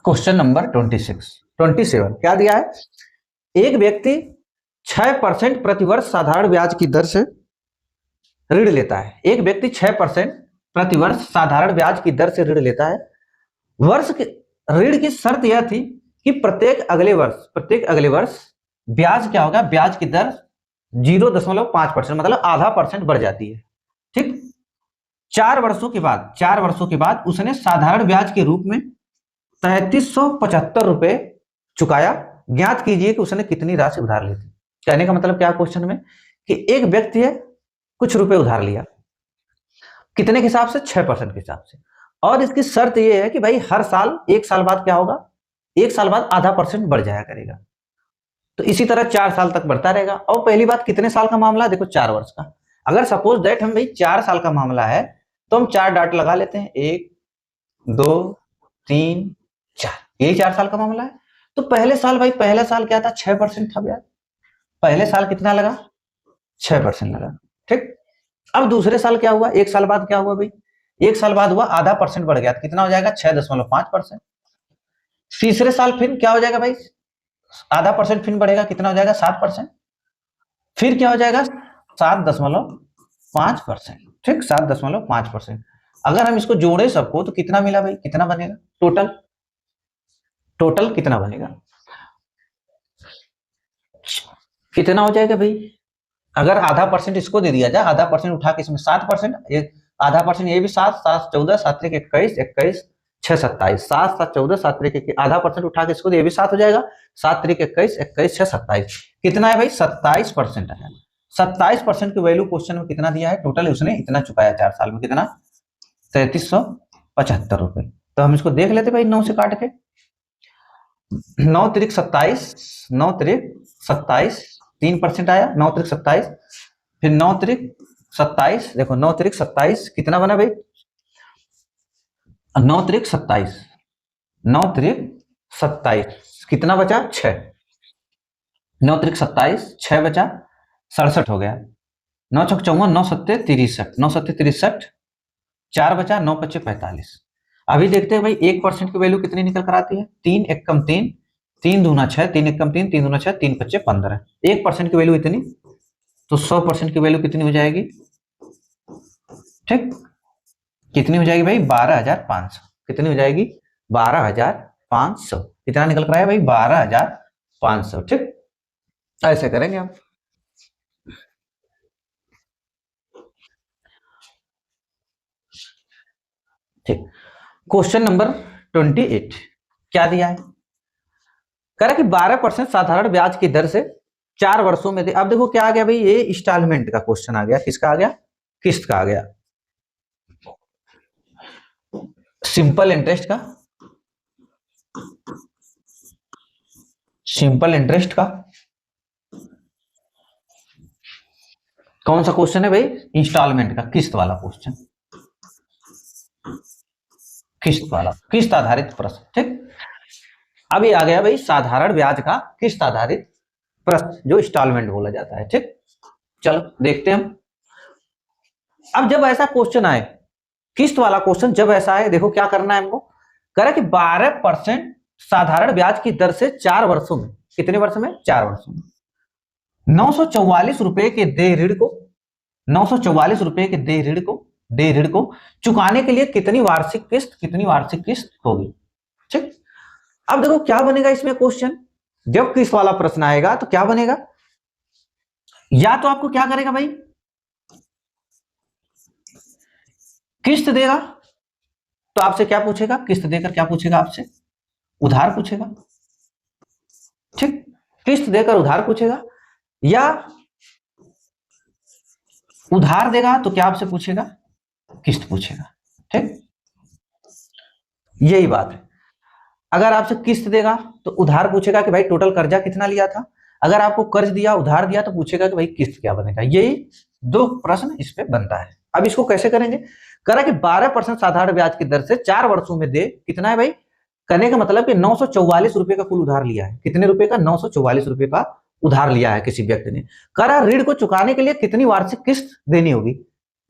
क्वेश्चन नंबर 27 क्या दिया है, एक व्यक्ति 6% प्रतिवर्ष साधारण ब्याज की दर से ऋण लेता है। एक व्यक्ति 6% प्रतिवर्ष साधारण ब्याज की दर से ऋण लेता है। वर्ष के ऋण की शर्त यह थी कि प्रत्येक अगले वर्ष ब्याज क्या होगा, ब्याज की दर 0.5%, मतलब आधा % बढ़ जाती है। ठीक, 4 वर्षों के बाद उसने साधारण ब्याज के रूप में 3375 रुपए चुकाया। ज्ञात कीजिए कि उसने कितनी राशि उधार ली थी। कहने का मतलब क्या क्वेश्चन में, कि एक व्यक्ति है कुछ रुपए उधार लिया, कितने के हिसाब से, 6% के हिसाब से। और इसकी शर्त यह है कि भाई हर साल 1 साल बाद क्या होगा, 1 साल बाद आधा % बढ़ जाया करेगा। तो इसी तरह 4 साल तक बढ़ता रहेगा। और पहली बात, कितने साल का मामला, देखो 4 वर्ष का। अगर सपोज दैट हम भाई 4 साल का मामला है तो हम 4 डाट लगा लेते हैं, 1 2 3 4, यही 4 साल का मामला है। तो पहले साल क्या था, 6% था ब्याज। पहले साल कितना लगा, 6% लगा। ठीक, अब दूसरे साल क्या हुआ, 1 साल बाद क्या हुआ भाई, 1 साल बाद हुआ आधा % बढ़ गया, कितना हो जाएगा, 6.5%। तीसरे साल फिर क्या हो जाएगा भाई, आधा % फिर बढ़ेगा, कितना हो जाएगा, 7%। फिर क्या हो जाएगा, 7.5%। ठीक, 7.5%। अगर हम इसको जोड़े सबको तो कितना मिला भाई, कितना बनेगा टोटल, टोटल कितना बनेगा, कितना हो जाएगा भाई। अगर आधा परसेंट इसको दे दिया जाए, आधा परसेंट उठा के इसमें 7%, आधा परसेंट ये भी 7, 7 14 7 3 21 21 6 27, 7 7 14 7 3 आधा परसेंट उठा के इसको ये भी 7 हो जाएगा, 7 3 21 21 6 27, कितना है भाई 27% है। 27% की वैल्यू क्वेश्चन में कितना दिया है, टोटल उसने इतना चुकाया 4 साल में, कितना 3375 रुपए। तो हम इसको देख लेते भाई 9 से काट के, 9 त्रिक 27, 9 त्रिक 27, 3% आया, 9 त्रिक 27, फिर 9 त्रिक 27, देखो 9 त्रिक 27 कितना बना भाई, 9 त्रिक 27, 9 त्रिक 27 कितना बचा 6, 9 त्रिक 27 6 बचा 67 हो गया, 9 छक 54, 9 सत्ते 63, 9 सत्ते 63, 4 बचा, 9 पच्चे 45। अभी देखते हैं भाई 1% की वैल्यू कितनी निकल कर आती है, 3 एक कम 3, 3 दूना 6, 3 एक कम 3, 3 दूना 6, 3 पच्चे 15, 1% की वैल्यू इतनी, तो 100% की वैल्यू कितनी हो जाएगी, ठीक कितनी हो जाएगी भाई 12,500, कितनी हो जाएगी 12,500, कितना निकल कर आया भाई 12,500, ठीक ऐसे करेंगे हम। ठीक, क्वेश्चन नंबर 28 क्या दिया है, कह रहा कि 12% साधारण ब्याज की दर से 4 वर्षों में दे। अब देखो क्या आ गया भाई, ये इंस्टॉलमेंट का क्वेश्चन आ गया, किसका आ गया, किस्त का आ गया, सिंपल इंटरेस्ट का, सिंपल इंटरेस्ट का कौन सा क्वेश्चन है भाई, इंस्टॉलमेंट का, किस्त वाला क्वेश्चन, किस्त वाला, किस्त आधारित प्रश्न, ठीक। अभी आ गया भाई साधारण ब्याज का किस्त आधारित प्रश्न, जो इंस्टॉलमेंट बोला जाता है, ठीक। चलो देखते हैं हम। अब जब ऐसा क्वेश्चन आए, किस्त वाला क्वेश्चन जब ऐसा आए, देखो क्या करना है हमको, कह रहा कि 12% साधारण ब्याज की दर से 4 वर्षों में, कितने वर्ष में 4 वर्षों में, 944 रुपए के दे ऋण को, 944 रुपए के दे ऋण को चुकाने के लिए कितनी वार्षिक किस्त, कितनी वार्षिक किस्त होगी, ठीक। अब देखो क्या बनेगा इसमें क्वेश्चन, जब किस्त वाला प्रश्न आएगा तो क्या बनेगा, या तो आपको क्या करेगा भाई, किस्त देगा तो आपसे क्या पूछेगा, किस्त देकर क्या पूछेगा आपसे, उधार पूछेगा, ठीक, किस्त देकर उधार पूछेगा, या उधार देगा तो क्या आपसे पूछेगा, किस्त पूछेगा, ठीक, यही बात है। अगर आपसे किस्त देगा तो उधार पूछेगा कि भाई टोटल कर्जा कितना लिया था, अगर आपको कर्ज दिया उधार दिया तो पूछेगा कि भाई किस्त क्या बनेगा, यही दो प्रश्न इस पे बनता है। अब इसको कैसे करेंगे, करा कि 12% साधारण ब्याज की दर से 4 वर्षों में दे, कितना है भाई, करने का मतलब कि 944 रुपए का कुल उधार लिया है, कितने रुपए का, 944 रुपए का उधार लिया है किसी व्यक्ति ने, करा ऋण को चुकाने के लिए कितनी वार्षिक किस्त देनी होगी,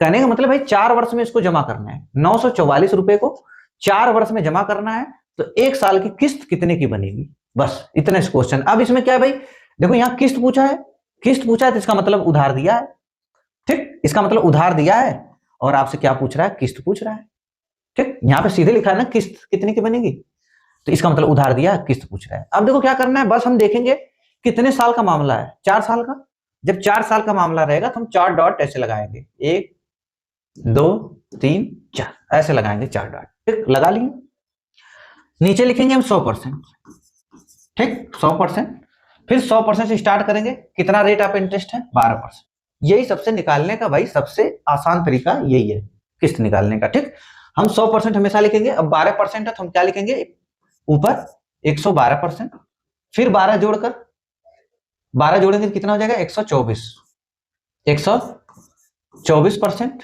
कहने का मतलब भाई 4 वर्ष में इसको जमा करना है, 944 रुपए को 4 वर्ष में जमा करना है, तो 1 साल की किस्त कितने की बनेगी, बस इतना इस क्वेश्चन। अब इसमें क्या है भाई, देखो यहाँ किस्त पूछा है, किस्त पूछा है तो इसका मतलब उधार दिया है, ठीक, इसका मतलब उधार दिया है, और आपसे क्या पूछ रहा है, किस्त पूछ रहा है, ठीक, यहाँ पे सीधे लिखा है ना किस्त कितने की बनेगी, तो इसका मतलब उधार दिया है, किस्त पूछ रहा है। अब देखो क्या करना है, बस हम देखेंगे कितने साल का मामला है, 4 साल का, जब 4 साल का मामला रहेगा तो हम 4 डॉट ऐसे लगाएंगे, 1 2 3 4 ऐसे लगाएंगे 4 डॉट, ठीक, लगा लिए, नीचे लिखेंगे हम 100%, ठीक 100%, फिर 100% से स्टार्ट करेंगे, कितना रेट ऑफ इंटरेस्ट है 12%, यही सबसे निकालने का भाई सबसे आसान तरीका यही है किस्त निकालने का, ठीक। हम 100% हमेशा लिखेंगे, अब 12% है तो हम क्या लिखेंगे, ऊपर 112%, फिर 12 जोड़कर 12 जोड़ेंगे तो कितना हो जाएगा 124, 124%,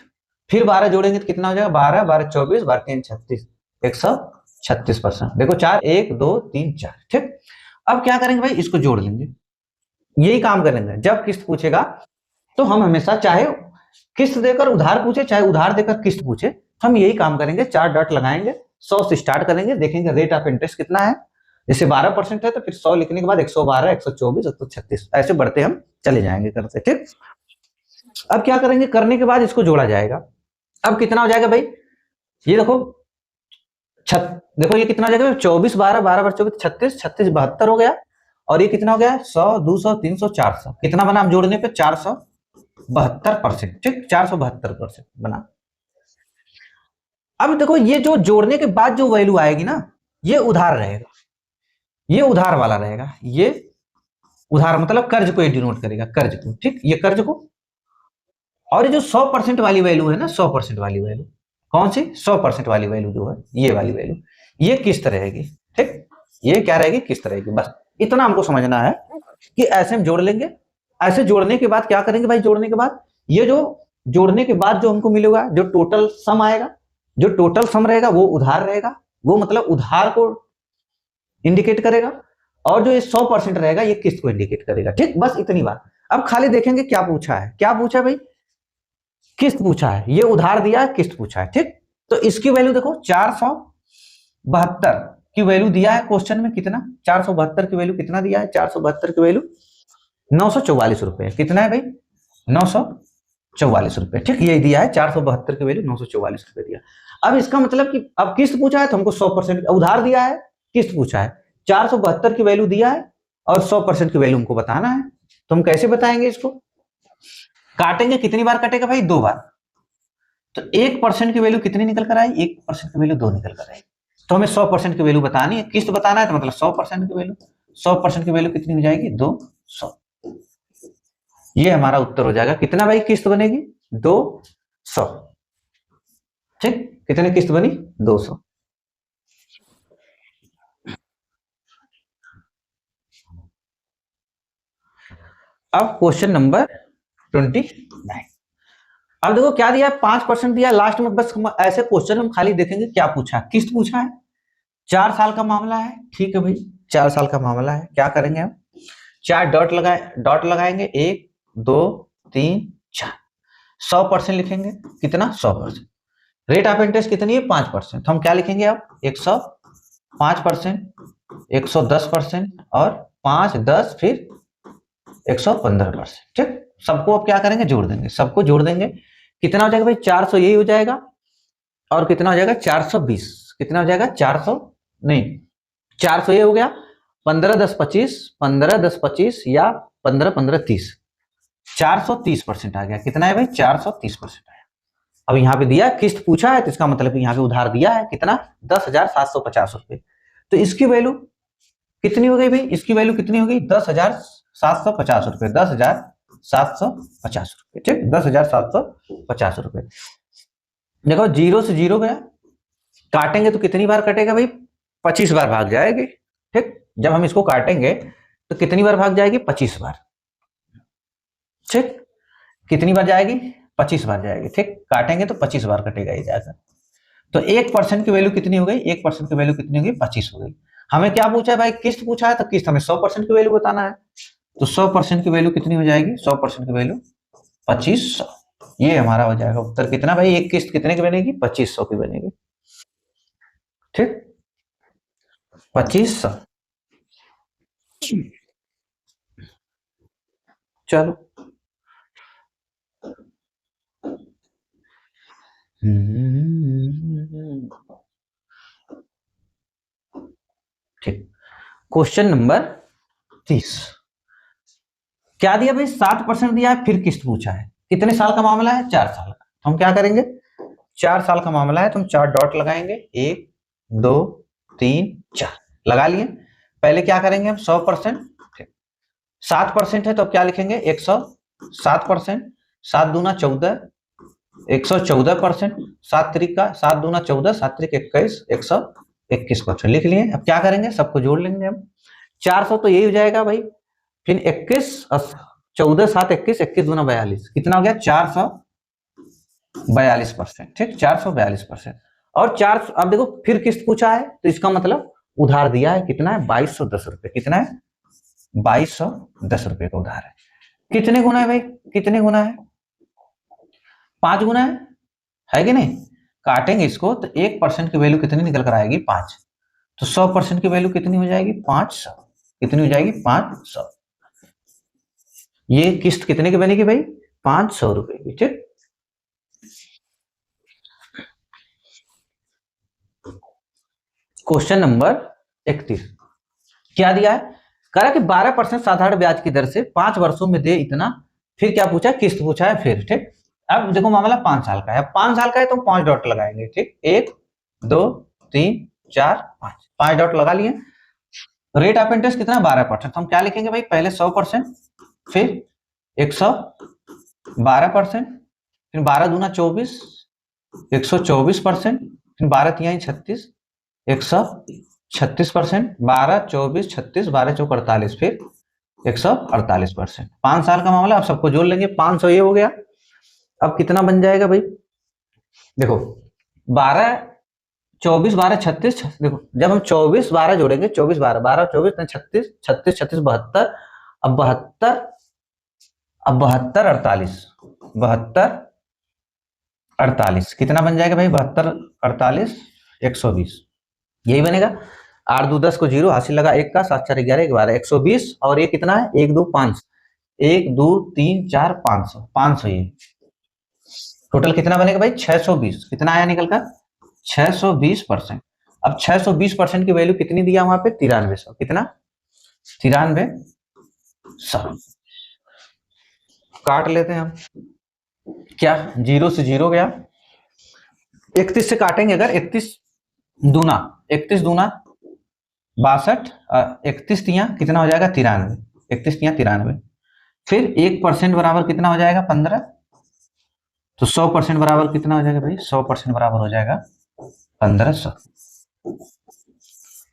फिर 12 जोड़ेंगे तो कितना हो जाएगा 12 12 24 12 3 36, 136%, देखो 4 1 2 3 4, ठीक। अब क्या करेंगे भाई, इसको जोड़ लेंगे, यही काम करेंगे, जब किस्त पूछेगा तो हम हमेशा चाहे किस्त देकर उधार पूछे चाहे उधार देकर किस्त पूछे, हम यही काम करेंगे, 4 डॉट लगाएंगे, 100 से स्टार्ट करेंगे, देखेंगे रेट ऑफ इंटरेस्ट कितना है, जैसे 12% है तो फिर 100 लिखने के बाद 112 124 136 ऐसे बढ़ते हम चले जाएंगे करते, ठीक। अब क्या करेंगे, करने के बाद इसको जोड़ा जाएगा, अब कितना हो जाएगा भाई ये देखो देखो ये कितना हो जाएगा, 24 12 12 बार 24 36 36 72 हो गया, और ये कितना हो गया 100 200 300 400, कितना बना हम जोड़ने पे 472%, ठीक 472% बना। अब देखो ये जो जोड़ने के बाद जो वैल्यू आएगी ना, ये उधार रहेगा, ये उधार वाला रहेगा, ये उधार मतलब कर्ज को डिनोट करेगा, कर्ज को, ठीक ये कर्ज को। और ये जो 100% वाली वैल्यू है ना, 100% वाली वैल्यू कौन सी, 100% वाली वैल्यू जो है ये वाली वैल्यू, ये किस्त रहेगी, ठीक ये क्या रहेगी, किस्त रहेगी। बस इतना हमको समझना है कि ऐसे हम जोड़ लेंगे। ऐसे जोड़ने के बाद क्या करेंगे भाई, जोड़ने के बाद ये जो जोड़ने के बाद जो हमको मिलेगा, जो टोटल सम आएगा, जो टोटल सम रहेगा वो उधार रहेगा, वो मतलब उधार को इंडिकेट करेगा, और जो ये 100% रहेगा ये किस्त को इंडिकेट करेगा, ठीक बस इतनी बात। अब खाली देखेंगे क्या पूछा है, क्या पूछा है भाई, किस्त पूछा है, ये उधार दिया है, किस्त पूछा है, ठीक। तो इसकी वैल्यू देखो 472 की वैल्यू दिया है क्वेश्चन में, कितना 472 की वैल्यू कितना दिया है, 472 की वैल्यू 944 रुपए, कितना है भाई 944 रुपए, ठीक ये दिया है 472 की वैल्यू 944 रुपए दिया। अब इसका मतलब कि अब किस्त पूछा है तो हमको 100% उधार दिया है, किस्त पूछा है, 472 की वैल्यू दिया है और 100% की वैल्यू हमको बताना है। तो हम कैसे बताएंगे इसको, काटेंगे, कितनी बार कटेगा भाई, 2 बार। तो 1% की वैल्यू कितनी निकल कर आई, 1% की वैल्यू 2 निकल कर आई। तो हमें 100% की वैल्यू बतानी है, किस्त बताना है, तो मतलब 100% की वैल्यू, 100% की वैल्यू कितनी हो जाएगी 200। ये हमारा उत्तर हो जाएगा, कितना भाई किस्त बनेगी 200, ठीक कितने किस्त बनी 200। अब क्वेश्चन नंबर 29। अब देखो क्या दिया है, 5% दिया है लास्ट में, बस हम ऐसे क्वेश्चन हम खाली देखेंगे क्या पूछा है, किस्त पूछा है, 4 साल का मामला है, ठीक है भाई 4 साल का मामला है, क्या करेंगे हम, 4 डॉट लगाएंगे, 1 2 3 4, 100% लिखेंगे, कितना 100%, रेट ऑफ इंटरेस्ट कितनी है 5%, तो हम क्या लिखेंगे अब 105%, 110% और 5 10 फिर 115%, ठीक सबको अब क्या करेंगे जोड़ देंगे, सबको जोड़ देंगे, कितना हो जाएगा भाई 400, यही हो जाएगा, और कितना हो जाएगा 420, कितना हो जाएगा 400 नहीं 400 ये हो गया, 15 10 25, 15 10 25 या 15 15 30, 430% आ गया, कितना है भाई 430% आया। अब यहाँ पे दिया किस्त पूछा है तो इसका मतलब यहाँ पे उधार दिया है, कितना 10,750 रुपए, तो इसकी वैल्यू कितनी हो गई भाई, इसकी वैल्यू कितनी हो गई 10,750 रुपए, 10,750 रुपए, ठीक 10,750 रुपए। देखो जीरो से जीरो गया, काटेंगे तो कितनी बार कटेगा भाई, 25 बार भाग जाएगी, ठीक जब हम इसको काटेंगे तो कितनी बार भाग जाएगी 25 बार, ठीक कितनी बार जाएगी 25 बार जाएगी, ठीक काटेंगे तो 25 बार कटेगा ये जाकर। तो 1% की वैल्यू कितनी हो गई, 1% की वैल्यू कितनी हो गई 25 हो गई। हमें क्या पूछा है भाई, किस्त पूछा है, तो किस्त हमें 100% की वैल्यू बताना है, तो 100% की वैल्यू कितनी हो जाएगी, 100% की वैल्यू 2500, ये हमारा हो जाएगा उत्तर, कितना भाई एक किस्त कितने की बनेगी 2500 की बनेगी, ठीक 2500। चलो ठीक, क्वेश्चन नंबर 30। क्या दिया भाई 60% दिया है, फिर किस्त पूछा है, कितने साल का मामला है 4 साल का, तो हम क्या करेंगे 4 साल का मामला है तो हम 4 डॉट लगाएंगे, 1 2 3 4 लगा लिए। पहले क्या करेंगे हम 100%, 7% है तो अब क्या लिखेंगे 107%, 7 दूना 14, 114%, 7 त्रिक 7 दूना 14, 7 त्रिक 21, 121% लिख लिए। अब क्या करेंगे सबको जोड़ लेंगे हम, 400 तो यही हो जाएगा भाई, फिर 21 14 7 21, 21 दूना 42, कितना हो गया 442%, ठीक 442%। और 4, अब देखो फिर किस्त पूछा है तो इसका मतलब उधार दिया है, कितना है 2210 रुपए, कितना है 2210 रुपए का उधार है। कितने गुना है भाई, कितने गुना है 5 गुना है कि नहीं, काटेंगे इसको तो 1% की वैल्यू कितनी निकल कर आएगी 5, तो 100% की वैल्यू कितनी हो जाएगी 500, कितनी हो जाएगी 500। ये किस्त कितने की बनेगी भाई 500 रुपए की, ठीक क्वेश्चन नंबर 31 क्या दिया है, कह रहा कि 12% साधारण ब्याज की दर से 5 वर्षों में दे इतना, फिर क्या पूछा है, किस्त पूछा है फिर। ठीक, अब देखो मामला 5 साल का है, 5 साल का है तो 5 डॉट लगाएंगे। ठीक, 1 2 3 4 5 डॉट लगा लिए। रेट ऑफ इंटरेस्ट कितना, 12%। हम क्या लिखेंगे भाई, पहले 100%, फिर 112%, फिर 12 दूना 24, 124%, फिर 12 तिहाई 36, 136%, 12 24 36, 12 चौक 48, फिर 148%। 5 साल का मामला, अब सबको जोड़ लेंगे, 500 ये हो गया। अब कितना बन जाएगा भाई, देखो 12 24 12 36, देखो जब हम 24 12 जोड़ेंगे, 24 12 12 24 36 36 36 72, अब 72 48 72 48 कितना बन जाएगा भाई, 72 48 120, यही बनेगा। 8 2 10 को 0 हासिल लगा, 1 का 7 4 11 12 120, और ये कितना है, 1 2 5 1 2 3 4 500 500, ये टोटल कितना बनेगा भाई, 620। कितना आया निकल कर, 620%। अब 620% की वैल्यू कितनी दिया वहां पे, 9300। कितना, 9300। काट लेते हैं हम, क्या 0 से 0 गया, 31 से काटेंगे अगर, 31 दूना 32, 62, 31 तिया कितना हो जाएगा, 93, 31 तिया 93, फिर 1% बराबर कितना हो जाएगा, 15, तो 100% बराबर कितना हो जाएगा भाई, 100% बराबर हो जाएगा 1500।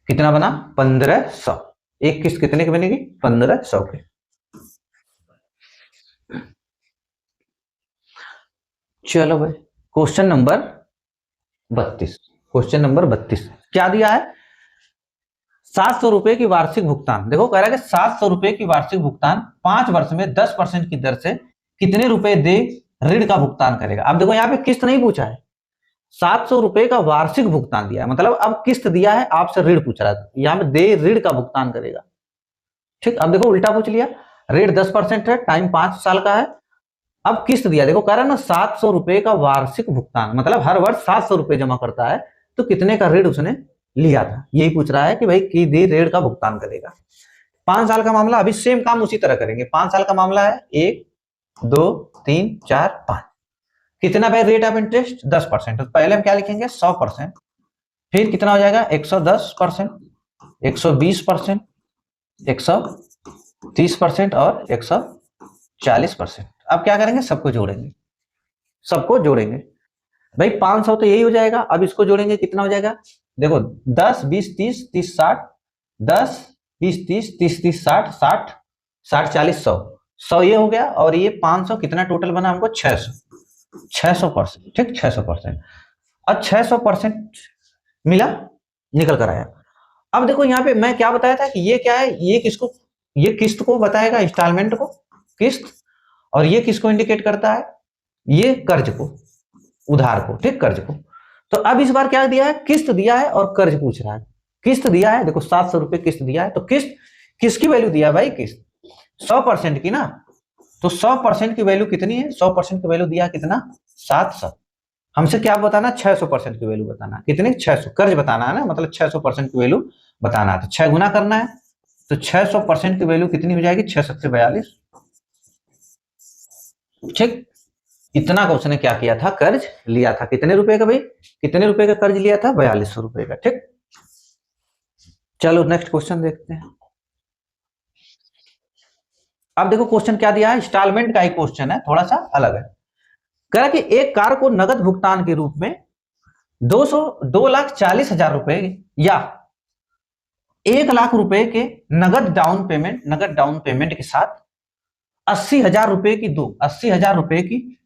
कितना बना, 1500। एक किस्त कितने की बनेगी, 1500 की। चलो भाई, क्वेश्चन नंबर 32, क्वेश्चन नंबर 32 क्या दिया है, 700 रुपए की वार्षिक भुगतान। देखो कह रहा है कि 700 रुपए की वार्षिक भुगतान 5 वर्ष में 10% की दर से कितने रुपए दे ऋण का भुगतान करेगा। अब देखो यहाँ पे किस्त नहीं पूछा है, 700 रुपए का वार्षिक भुगतान दिया है, मतलब अब किस्त दिया है, आपसे ऋण पूछ रहा था, यहाँ पे दे ऋण का भुगतान करेगा। ठीक, अब देखो उल्टा पूछ लिया, रेट 10% है, टाइम 5 साल का है, अब किस्त दिया, देखो कह रहा है ना 700 रुपए का वार्षिक भुगतान, मतलब हर वर्ष 700 रुपए जमा करता है, तो कितने का ऋण उसने लिया था, यही पूछ रहा है कि भाई की दे ऋण का भुगतान करेगा। 5 साल का मामला, अभी सेम काम उसी तरह करेंगे। 5 साल का मामला है, 1 2 3 4 5, कितना भाई रेट ऑफ इंटरेस्ट 10%, तो पहले हम क्या लिखेंगे 100%, फिर कितना हो जाएगा 110%, 120%, 130% और 140%। अब क्या करेंगे, सबको जोड़ेंगे, सबको जोड़ेंगे भाई, 500 तो यही हो जाएगा, अब इसको जोड़ेंगे कितना हो जाएगा, देखो 10 20 30 30 60, 10 20 30 30 30 60 60 60 40 100 100 ये हो गया, और ये 500, कितना टोटल बना हमको 600 600%। ठीक, 600%, और 600% मिला, निकल कर आया। अब देखो यहाँ पे मैं क्या बताया था कि ये क्या है, ये किसको, ये किस्त को बताएगा, इंस्टॉलमेंट को, किस्त, और ये किसको इंडिकेट करता है, ये कर्ज को, उधार को। ठीक, कर्ज को। तो अब इस बार क्या दिया है, किस्त दिया है और कर्ज पूछ रहा है। किस्त दिया है, देखो 700 रुपए किस्त दिया है, तो किस्त किसकी वैल्यू दिया है भाई, किस्त 100% की ना, तो 100% की वैल्यू कितनी है, 100% की वैल्यू दिया कितना, 700। हमसे क्या बताना, 600% की वैल्यू बताना, कितनी, 600, कर्ज बताना है ना, मतलब 600% की वैल्यू बताना है, तो 6 गुना करना है, तो 600% की वैल्यू कितनी हो जाएगी, 6 7 42। ठीक, इतना का उसने क्या किया था, कर्ज लिया था, कितने रुपए का भाई, कितने रुपए का कर्ज लिया था, 4200 रुपए का। ठीक, चलो नेक्स्ट क्वेश्चन देखते हैं। अब देखो क्वेश्चन क्या दिया है, इंस्टॉलमेंट का ही क्वेश्चन है, थोड़ा सा अलग है। कह रहा कि एक कार को नगद भुगतान के रूप में 2,40,000 रुपए या 1,00,000 रुपए के नगद डाउन पेमेंट के साथ 80,000 रुपए की 80,000 रुपए की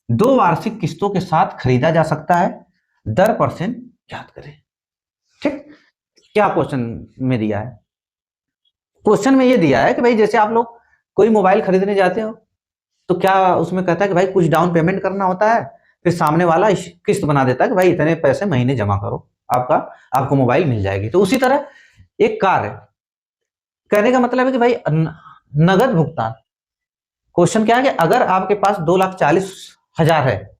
2 वार्षिक किस्तों के साथ खरीदा जा सकता है, दर परसेंट ज्ञात करें। ठीक, क्या क्वेश्चन में दिया है, क्वेश्चन में ये दिया है कि भाई जैसे आप लोग कोई मोबाइल खरीदने जाते हो, तो क्या उसमें कहता है कि भाई कुछ डाउन पेमेंट करना होता है, फिर सामने वाला किस्त बना देता है कि भाई इतने पैसे महीने जमा करो, आपको मोबाइल मिल जाएगी। तो उसी तरह एक कार है, कहने का मतलब है कि भाई नगद भुगतान, क्वेश्चन क्या है कि अगर आपके पास 2,40,000 है,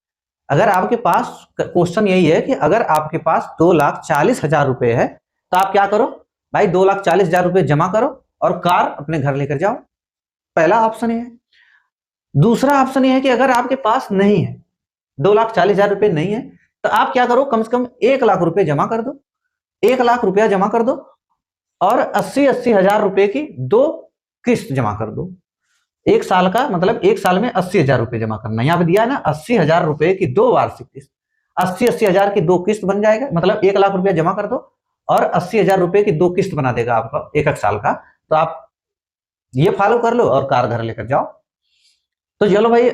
अगर आपके पास, क्वेश्चन यही है कि अगर आपके पास 2,40,000 रुपए है, तो आप क्या करो भाई, 2,40,000 रुपए जमा करो और कार अपने घर लेकर जाओ। पहला ऑप्शन ये है। दूसरा ऑप्शन ये है कि अगर आपके पास नहीं है, 2,40,000 रुपए नहीं है, तो आप क्या करो, कम से कम 1,00,000 रुपए जमा कर दो। 1,00,000 रुपया जमा कर दो और 80-80 हजार रुपए की 2 किस्त जमा कर दो। एक साल का मतलब एक साल में 80,000 रुपए जमा करना। यहाँ पे दिया है ना 80,000 रुपए की 2 वार्षिक किस्त। 80-80 हजार की 2 किस्त बन जाएगा, मतलब 1,00,000 रुपया जमा कर दो और 80,000 रुपए की 2 किस्त बना देगा आपका एक साल का। तो आप ये फॉलो कर लो और कार घर लेकर जाओ। तो चलो भाई,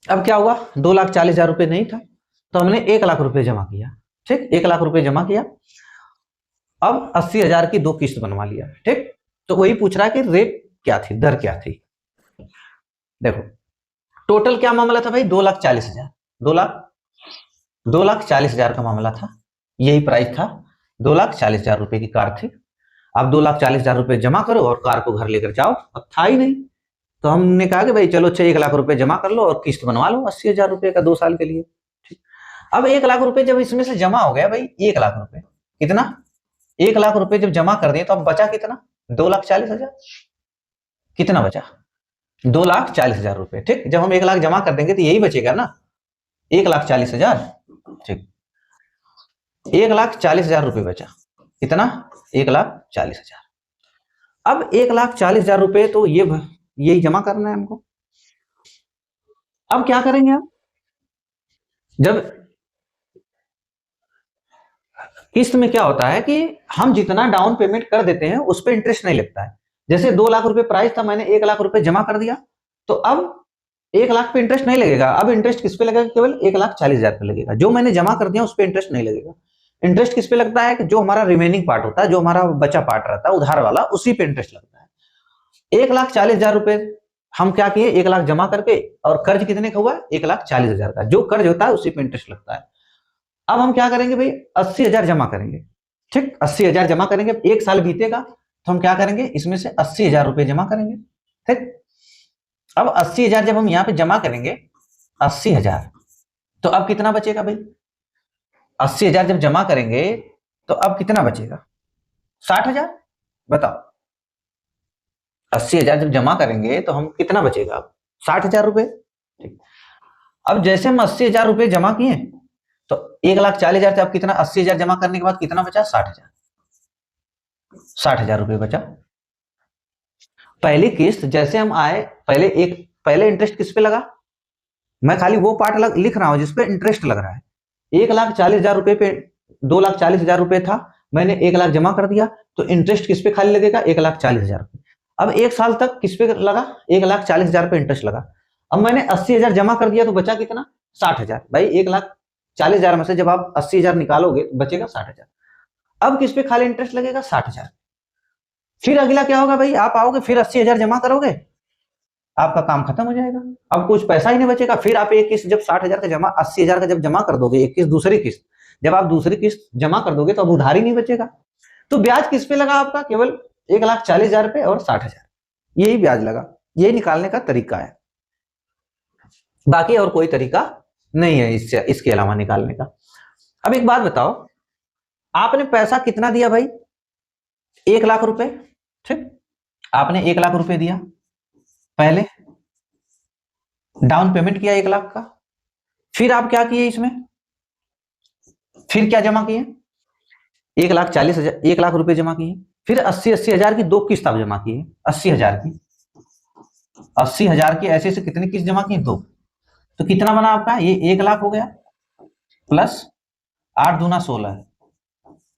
अब क्या हुआ, 2,40,000 रुपए नहीं था तो हमने 1,00,000 रुपए जमा किया। ठीक, 1,00,000 रुपए जमा किया। अब 80,000 की 2 किस्त बनवा लिया। ठीक, तो वही पूछ रहा है कि रेट क्या थी, दर क्या थी। देखो टोटल क्या मामला था भाई, 2,40,000, 2,40,000 का मामला था। यही प्राइस था, 2,40,000 रुपए की कार थी। आप 2,40,000 रुपए जमा करो और कार को घर लेकर जाओ। अब था ही नहीं तो हमने कहा कि भाई चलो 1,00,000 रुपए जमा कर लो और किस्त बनवा लो 80,000 रुपए का 2 साल के लिए। ठीक, अब 1,00,000 रुपए जब इसमें से जमा हो गया भाई, 1,00,000 रुपए कितना, 1,00,000 रुपए जब जमा कर दिए तो अब बचा कितना, 2,40,000। कितना बचा, 2,40,000 रुपए। ठीक, जब हम 1,00,000 जमा कर देंगे तो यही बचेगा ना, 1,40,000। ठीक, 1,40,000 रुपए बचा। कितना, 1,40,000। अब 1,40,000 रुपए तो यही जमा करना है हमको। अब क्या करेंगे हम, जब किस्त में क्या होता है कि हम जितना डाउन पेमेंट कर देते हैं उस पर इंटरेस्ट नहीं लगता है। जैसे 2,00,000 रुपए प्राइस था, मैंने 1,00,000 रुपए जमा कर दिया तो अब 1,00,000 पे इंटरेस्ट नहीं लगेगा। अब इंटरेस्ट किस पे लगेगा, केवल 1,40,000 पे लगेगा। जो मैंने जमा कर दिया उस पे इंटरेस्ट नहीं लगेगा। इंटरेस्ट किस पे लगता है कि जो हमारा रिमेनिंग पार्ट होता है, जो हमारा बचा पार्ट रहता है उधार वाला, उसी पे इंटरेस्ट लगता है। 1,40,000 रुपए हम क्या किए, 1,00,000 जमा करके, और कर्ज कितने का हुआ, 1,40,000 का। जो कर्ज होता है उसी पे इंटरेस्ट लगता है। अब हम क्या करेंगे भाई, 80,000 जमा करेंगे। ठीक, 80,000 जमा करेंगे। एक साल बीतेगा तो हम क्या करेंगे, इसमें से 80,000 रुपए जमा करेंगे। ठीक, अब 80,000 जब हम यहाँ पे जमा करेंगे 80,000, तो अब कितना बचेगा भाई, 80,000 जब जमा करेंगे तो अब कितना बचेगा, 60,000। बताओ, 80,000 जब जमा करेंगे तो हम कितना बचेगा, अब 60,000 रुपए। ठीक, अब जैसे हम 80,000 रुपए जमा किए तो 1,40,000 से अब कितना, 80,000 जमा करने के बाद कितना बचा, 60,000। 60,000 रुपए बचा। पहली किस्त जैसे हम आए, पहले इंटरेस्ट किस पे लगा, मैं खाली वो पार्ट लिख रहा हूं जिसपे इंटरेस्ट लग रहा है। 1,40,000 रुपए पे 2,40,000 रुपए था, मैंने 1,00,000 जमा कर दिया तो इंटरेस्ट किस पे खाली लगेगा, 1,40,000 रुपए। अब एक साल तक किस पे लगा, 1,40,000 पे इंटरेस्ट लगा। अब मैंने 80,000 जमा कर दिया तो बचा कितना, 60,000। भाई 1,40,000 में से जब आप 80,000 निकालोगे तो बचेगा 60,000। अब किस पे खाली इंटरेस्ट लगेगा, 60,000। फिर अगला क्या होगा भाई, आप आओगे फिर 80,000 जमा करोगे, आपका काम खत्म हो जाएगा। अब कुछ पैसा ही नहीं बचेगा। फिर आप एक किस्त जब 60,000 का जमा, 80,000 का जब जमा कर दोगे, एक किस्त दूसरी किस्त जब आप दूसरी किस्त जमा कर दोगे तो अब उधार ही नहीं बचेगा। तो ब्याज किस पे लगा आपका, केवल 1,40,000 पे और 60,000, यही ब्याज लगा। यही निकालने का तरीका है, बाकी और कोई तरीका नहीं है इसके अलावा निकालने का। अब एक बात बताओ, आपने पैसा कितना दिया भाई, 1,00,000 रुपए। ठीक, आपने 1,00,000 रुपए दिया, पहले डाउन पेमेंट किया 1,00,000 का। फिर आप क्या किए इसमें, फिर क्या जमा किए, 1,40,000, 1,00,000 रुपए जमा किए। फिर 80-80 हजार की 2 किस्त आप जमा किए, 80,000 की, 80,000 की ऐसे से कितनी किस्त जमा की, 2। तो कितना बना आपका, ये 1,00,000 हो गया प्लस 8 दूना 16,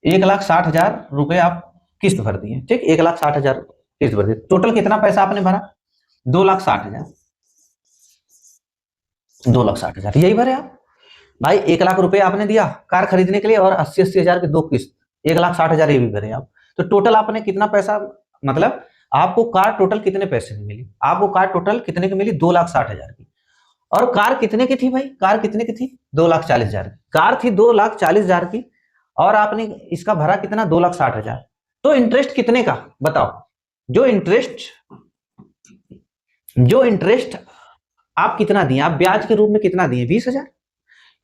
1,60,000 रुपए आप किस्त भर दिए। ठीक, 1,60,000 किस्त भर दिए। टोटल कितना पैसा आपने भरा, 2,60,000, 2,60,000 यही भरे आप। भाई 1,00,000 रुपए आपने दिया कार खरीदने के लिए और 80-80 हजार की 2 किस्त, 1,60,000 ये भी भरे आप। तो टोटल आपने कितना पैसा, मतलब आपको कार टोटल कितने पैसे में मिली, आपको कार टोटल कितने की मिली, 2,60,000 की। और कार कितने की थी भाई, कार कितने की थी, 2,40,000 की कार थी, 2,40,000 की। और आपने इसका भरा कितना, 2,60,000। तो इंटरेस्ट कितने का बताओ, जो इंटरेस्ट आप कितना दिए, आप ब्याज के रूप में कितना दिए, 20,000।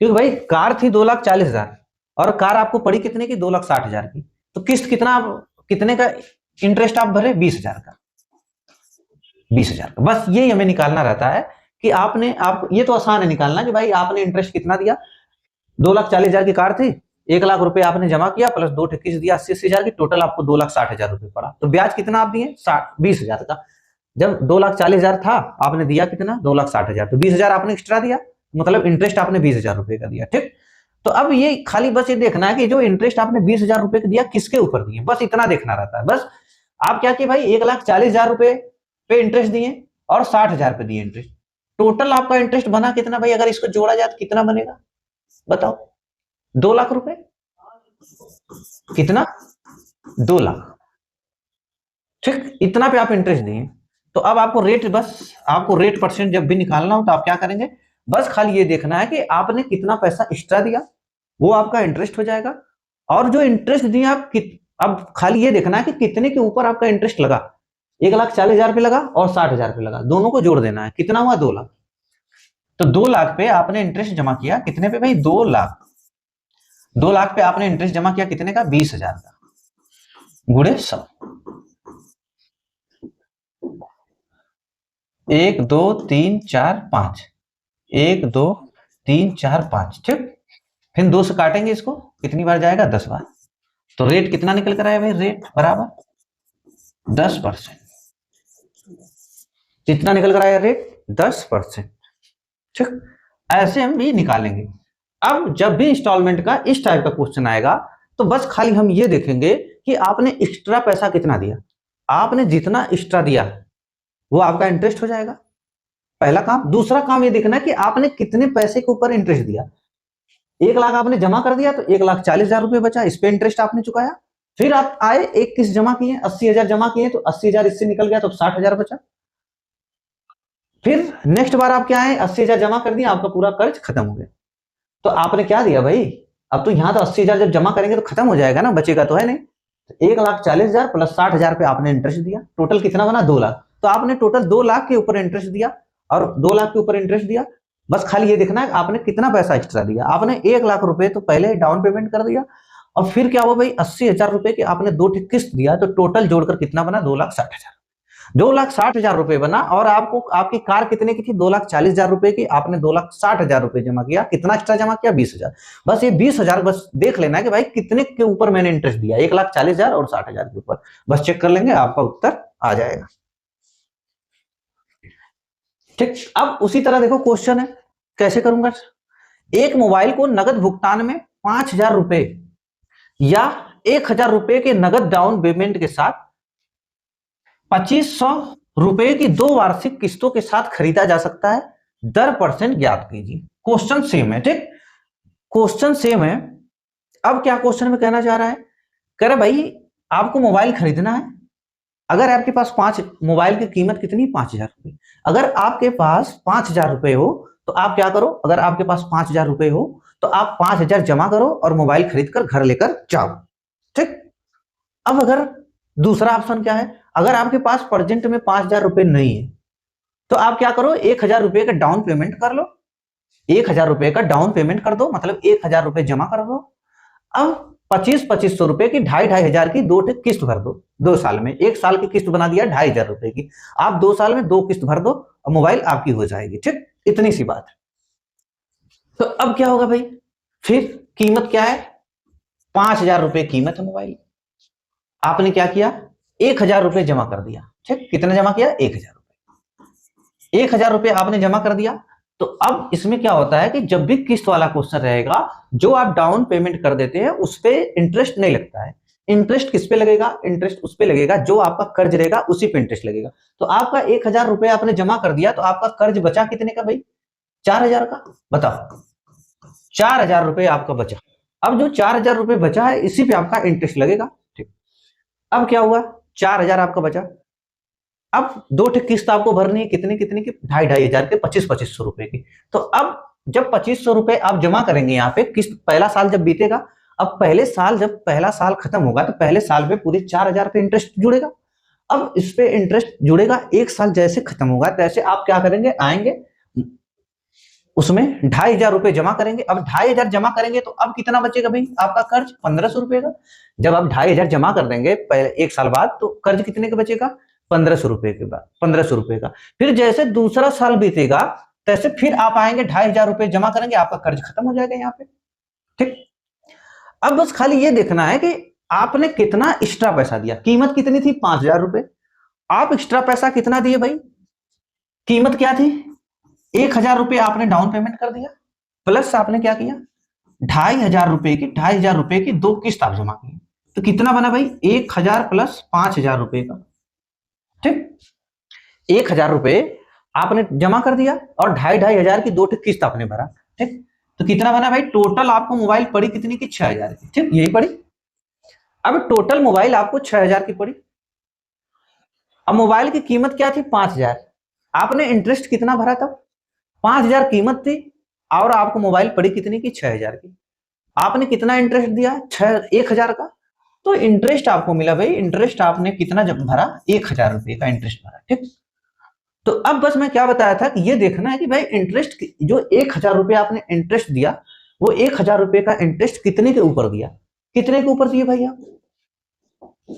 क्योंकि भाई कार थी 2,40,000 और कार आपको पड़ी कितने की, 2,60,000 की। तो किस्त कितने का इंटरेस्ट आप भरे? 20,000 का। 20,000 का। बस ये हमें निकालना रहता है कि आप ये तो आसान है निकालना कि भाई आपने इंटरेस्ट कितना दिया। 2,40,000 की कार थी, 1,00,000 रुपए आपने जमा किया प्लस 2 किस्त दिया 80,000 की, टोटल आपको 2,60,000 रुपए पड़ा। तो ब्याज कितना आप दिए? 20,000 का। जब 2,40,000 था, आपने दिया कितना? 2,60,000। तो 20,000 आपने एक्स्ट्रा दिया, मतलब इंटरेस्ट आपने 20,000 रुपए का दिया। ठीक, तो अब ये खाली बस ये देखना है कि जो इंटरेस्ट आपने 20,000 रुपए का दिया किसके ऊपर दिए, बस इतना देखना रहता है। बस आप क्या किए भाई, 1,40,000 रुपए पे इंटरेस्ट दिए और 60,000 पे दिए इंटरेस्ट। टोटल आपका इंटरेस्ट बना कितना भाई? अगर इसको जोड़ा जाए तो कितना बनेगा बताओ? 2,00,000 रुपए। कितना? 2,00,000। ठीक, इतना पे आप इंटरेस्ट दिए। तो अब आपको रेट परसेंट जब भी निकालना हो तो आप क्या करेंगे, बस खाली ये देखना है कि आपने कितना पैसा एक्स्ट्रा दिया, वो आपका इंटरेस्ट हो जाएगा। और जो इंटरेस्ट दिया अब खाली ये देखना है कि कितने के ऊपर आपका इंटरेस्ट लगा। 1,40,000 पे लगा और 60,000 पे लगा, दोनों को जोड़ देना है। कितना हुआ? 2,00,000। तो 2,00,000 पे आपने इंटरेस्ट जमा किया कितने पे भाई? 2,00,000। 2,00,000 पे आपने इंटरेस्ट जमा किया कितने का? 20,000 का, गुणे 100। 1 2 3 4 5, 1 2 3 4 5। ठीक, फिर 2 से काटेंगे इसको, कितनी बार जाएगा? 10 बार। तो रेट कितना निकल कर आया भाई? रेट बराबर 10%। कितना निकल कर आया रेट? 10%। ठीक, ऐसे हम भी निकालेंगे। अब जब भी इंस्टॉलमेंट का इस टाइप का क्वेश्चन आएगा तो बस खाली हम ये देखेंगे कि आपने एक्स्ट्रा पैसा कितना दिया। आपने जितना एक्स्ट्रा दिया वो आपका इंटरेस्ट हो जाएगा, पहला काम। दूसरा काम ये देखना है कि आपने कितने पैसे के ऊपर इंटरेस्ट दिया। 1,00,000 आपने जमा कर दिया तो 1,40,000 रुपए बचा, इस पे इंटरेस्ट आपने चुकाया। फिर आप आए, एक किस्त जमा किए, 80,000 जमा किए तो 80,000 इससे निकल गया तो 60,000 बचा। फिर नेक्स्ट बार आप क्या आए, 80,000 जमा कर दिया, आपका पूरा कर्ज खत्म हो गया। तो आपने क्या दिया भाई? अब तो यहां तो 80,000 जब जमा करेंगे तो खत्म हो जाएगा ना, बचेगा तो है नहीं। तो 1,40,000 प्लस 60,000 पे आपने इंटरेस्ट दिया, टोटल कितना बना? 2,00,000। तो आपने टोटल 2,00,000 के ऊपर इंटरेस्ट दिया और 2,00,000 के ऊपर इंटरेस्ट दिया। बस खाली ये देखना है आपने कितना पैसा एक्स्ट्रा दिया। आपने 1,00,000 रुपए तो पहले डाउन पेमेंट कर दिया और फिर क्या हुआ भाई, 80,000 रुपए की आपने 2 किस्त दिया, तो टोटल जोड़कर कितना बना? 2,60,000। 2,60,000 रुपए बना। और आपको आपकी कार कितने की थी? 2,40,000 रुपए की। आपने 2,60,000 रुपए जमा किया, कितना एक्स्ट्रा जमा किया? 20,000। बस ये 20,000 बस देख लेना है कि भाई कितने के ऊपर मैंने इंटरेस्ट दिया, 1,40,000 और 60,000 के ऊपर। बस चेक कर लेंगे, आपका उत्तर आ जाएगा। ठीक, अब उसी तरह देखो क्वेश्चन है, कैसे करूंगा। एक मोबाइल को नगद भुगतान में 5,000 रुपए या 1,000 रुपए के नगद डाउन पेमेंट के साथ 2,500 रुपए की 2 वार्षिक किस्तों के साथ खरीदा जा सकता है। दर परसेंट ज्ञात कीजिए। क्वेश्चन सेम है। ठीक, क्वेश्चन सेम है। अब क्या क्वेश्चन में कहना चाह रहा है, कह रहा भाई आपको मोबाइल खरीदना है। अगर आपके पास मोबाइल की कीमत कितनी? 5,000 रुपए। अगर आपके पास 5,000 रुपए हो तो आप क्या करो, अगर आपके पास 5,000 रुपए हो तो आप 5,000 जमा करो और मोबाइल खरीद कर घर लेकर जाओ। ठीक, अब अगर दूसरा ऑप्शन क्या है, अगर आपके पास प्रेजेंट में 5,000 रुपए नहीं है तो आप क्या करो, 1,000 रुपए का डाउन पेमेंट कर लो। 1,000 रुपए का डाउन पेमेंट कर दो, मतलब 1,000 रुपए जमा कर दो। अब 25-2500 रुपए की 2,500 की 2 किस्त भर दो 2 साल में। 1 साल की किस्त बना दिया 2,500 रुपए की, आप 2 साल में 2 किस्त भर दो और मोबाइल आपकी हो जाएगी। ठीक, इतनी सी बात है। तो अब क्या होगा भाई, फिर कीमत क्या है? 5,000 रुपए कीमत है मोबाइल। आपने क्या किया, 1,000 रुपए जमा कर दिया। ठीक, कितना जमा किया? 1,000 रुपए। 1,000 रुपए आपने जमा कर दिया। तो अब इसमें क्या होता है कि जब भी किस्त वाला क्वेश्चन रहेगा, जो आप डाउन पेमेंट कर देते हैं उस पे इंटरेस्ट नहीं लगता है। इंटरेस्ट किस पे लगेगा? इंटरेस्ट उस पे लगेगा जो आपका कर्ज रहेगा, उसी पे इंटरेस्ट लगेगा। तो आपका 1,000 रुपए आपने जमा कर दिया तो आपका कर्ज बचा कितने का भाई? 4,000 का। बताओ, 4,000 रुपए आपका बचा। अब जो 4,000 रुपए बचा है इसी पे आपका इंटरेस्ट लगेगा। ठीक, अब क्या हुआ, 4,000 आपका बचा। अब 2 किस्त आपको भरनी है, कितने कितने की? 2,500 के, 25-2500 रुपए की। तो अब जब 2500 रुपए आप जमा करेंगे यहाँ पे, किस्त पहला साल जब बीतेगा, अब पहले साल जब पहला साल खत्म होगा तो पहले साल पे पूरे 4,000 पे इंटरेस्ट जुड़ेगा। अब इस पे इंटरेस्ट जुड़ेगा, 1 साल जैसे खत्म होगा तैसे आप क्या करेंगे, आएंगे उसमें 2,500 रुपए जमा करेंगे। अब 2,500 जमा करेंगे तो अब कितना बचेगा भाई आपका कर्ज? 1,500 रुपए का। जब आप 2,500 जमा कर देंगे पहले 1 साल बाद, तो कर्ज कितने का बचेगा? 1,500 रुपए के बाद 1,500 रुपए का। फिर जैसे दूसरा साल बीतेगा तैसे फिर आप आएंगे 2,500 रुपए जमा करेंगे, आपका कर्ज खत्म हो जाएगा यहाँ पे। ठीक, अब बस खाली ये देखना है कि आपने कितना एक्स्ट्रा पैसा दिया। कीमत कितनी थी? 5,000 रुपए। आप एक्स्ट्रा पैसा कितना दिए भाई? कीमत क्या थी? 1,000 रुपए आपने डाउन पेमेंट कर दिया, प्लस आपने क्या किया? 2,500 रुपए की 2 किस्त आप जमा किए। तो कितना बना भाई? 1,000 प्लस 5,000 रुपए का। ठीक, 1,000 रुपए आपने जमा कर दिया और 2,500 की 2 किस्त आपने भरा। ठीक, तो कितना बना भाई? टोटल आपको मोबाइल पड़ी कितनी की? 6,000 की। ठीक, यही पड़ी। अब टोटल मोबाइल आपको 6,000 की पड़ी। अब मोबाइल की कीमत क्या थी? 5,000। आपने इंटरेस्ट कितना भरा था? 5,000 कीमत थी और आपको मोबाइल पड़ी कितनी की? 6,000 की। आपने कितना इंटरेस्ट दिया? 1,000 का। तो इंटरेस्ट आपको मिला भाई, इंटरेस्ट आपने कितना जब भरा? 1,000 रुपए का इंटरेस्ट भरा। ठीक, तो अब बस मैं क्या बताया था कि ये देखना है कि भाई इंटरेस्ट जो 1,000 रुपए आपने इंटरेस्ट दिया, वो 1,000 रुपए का इंटरेस्ट कितने के ऊपर दिया? कितने के ऊपर दिए भैया?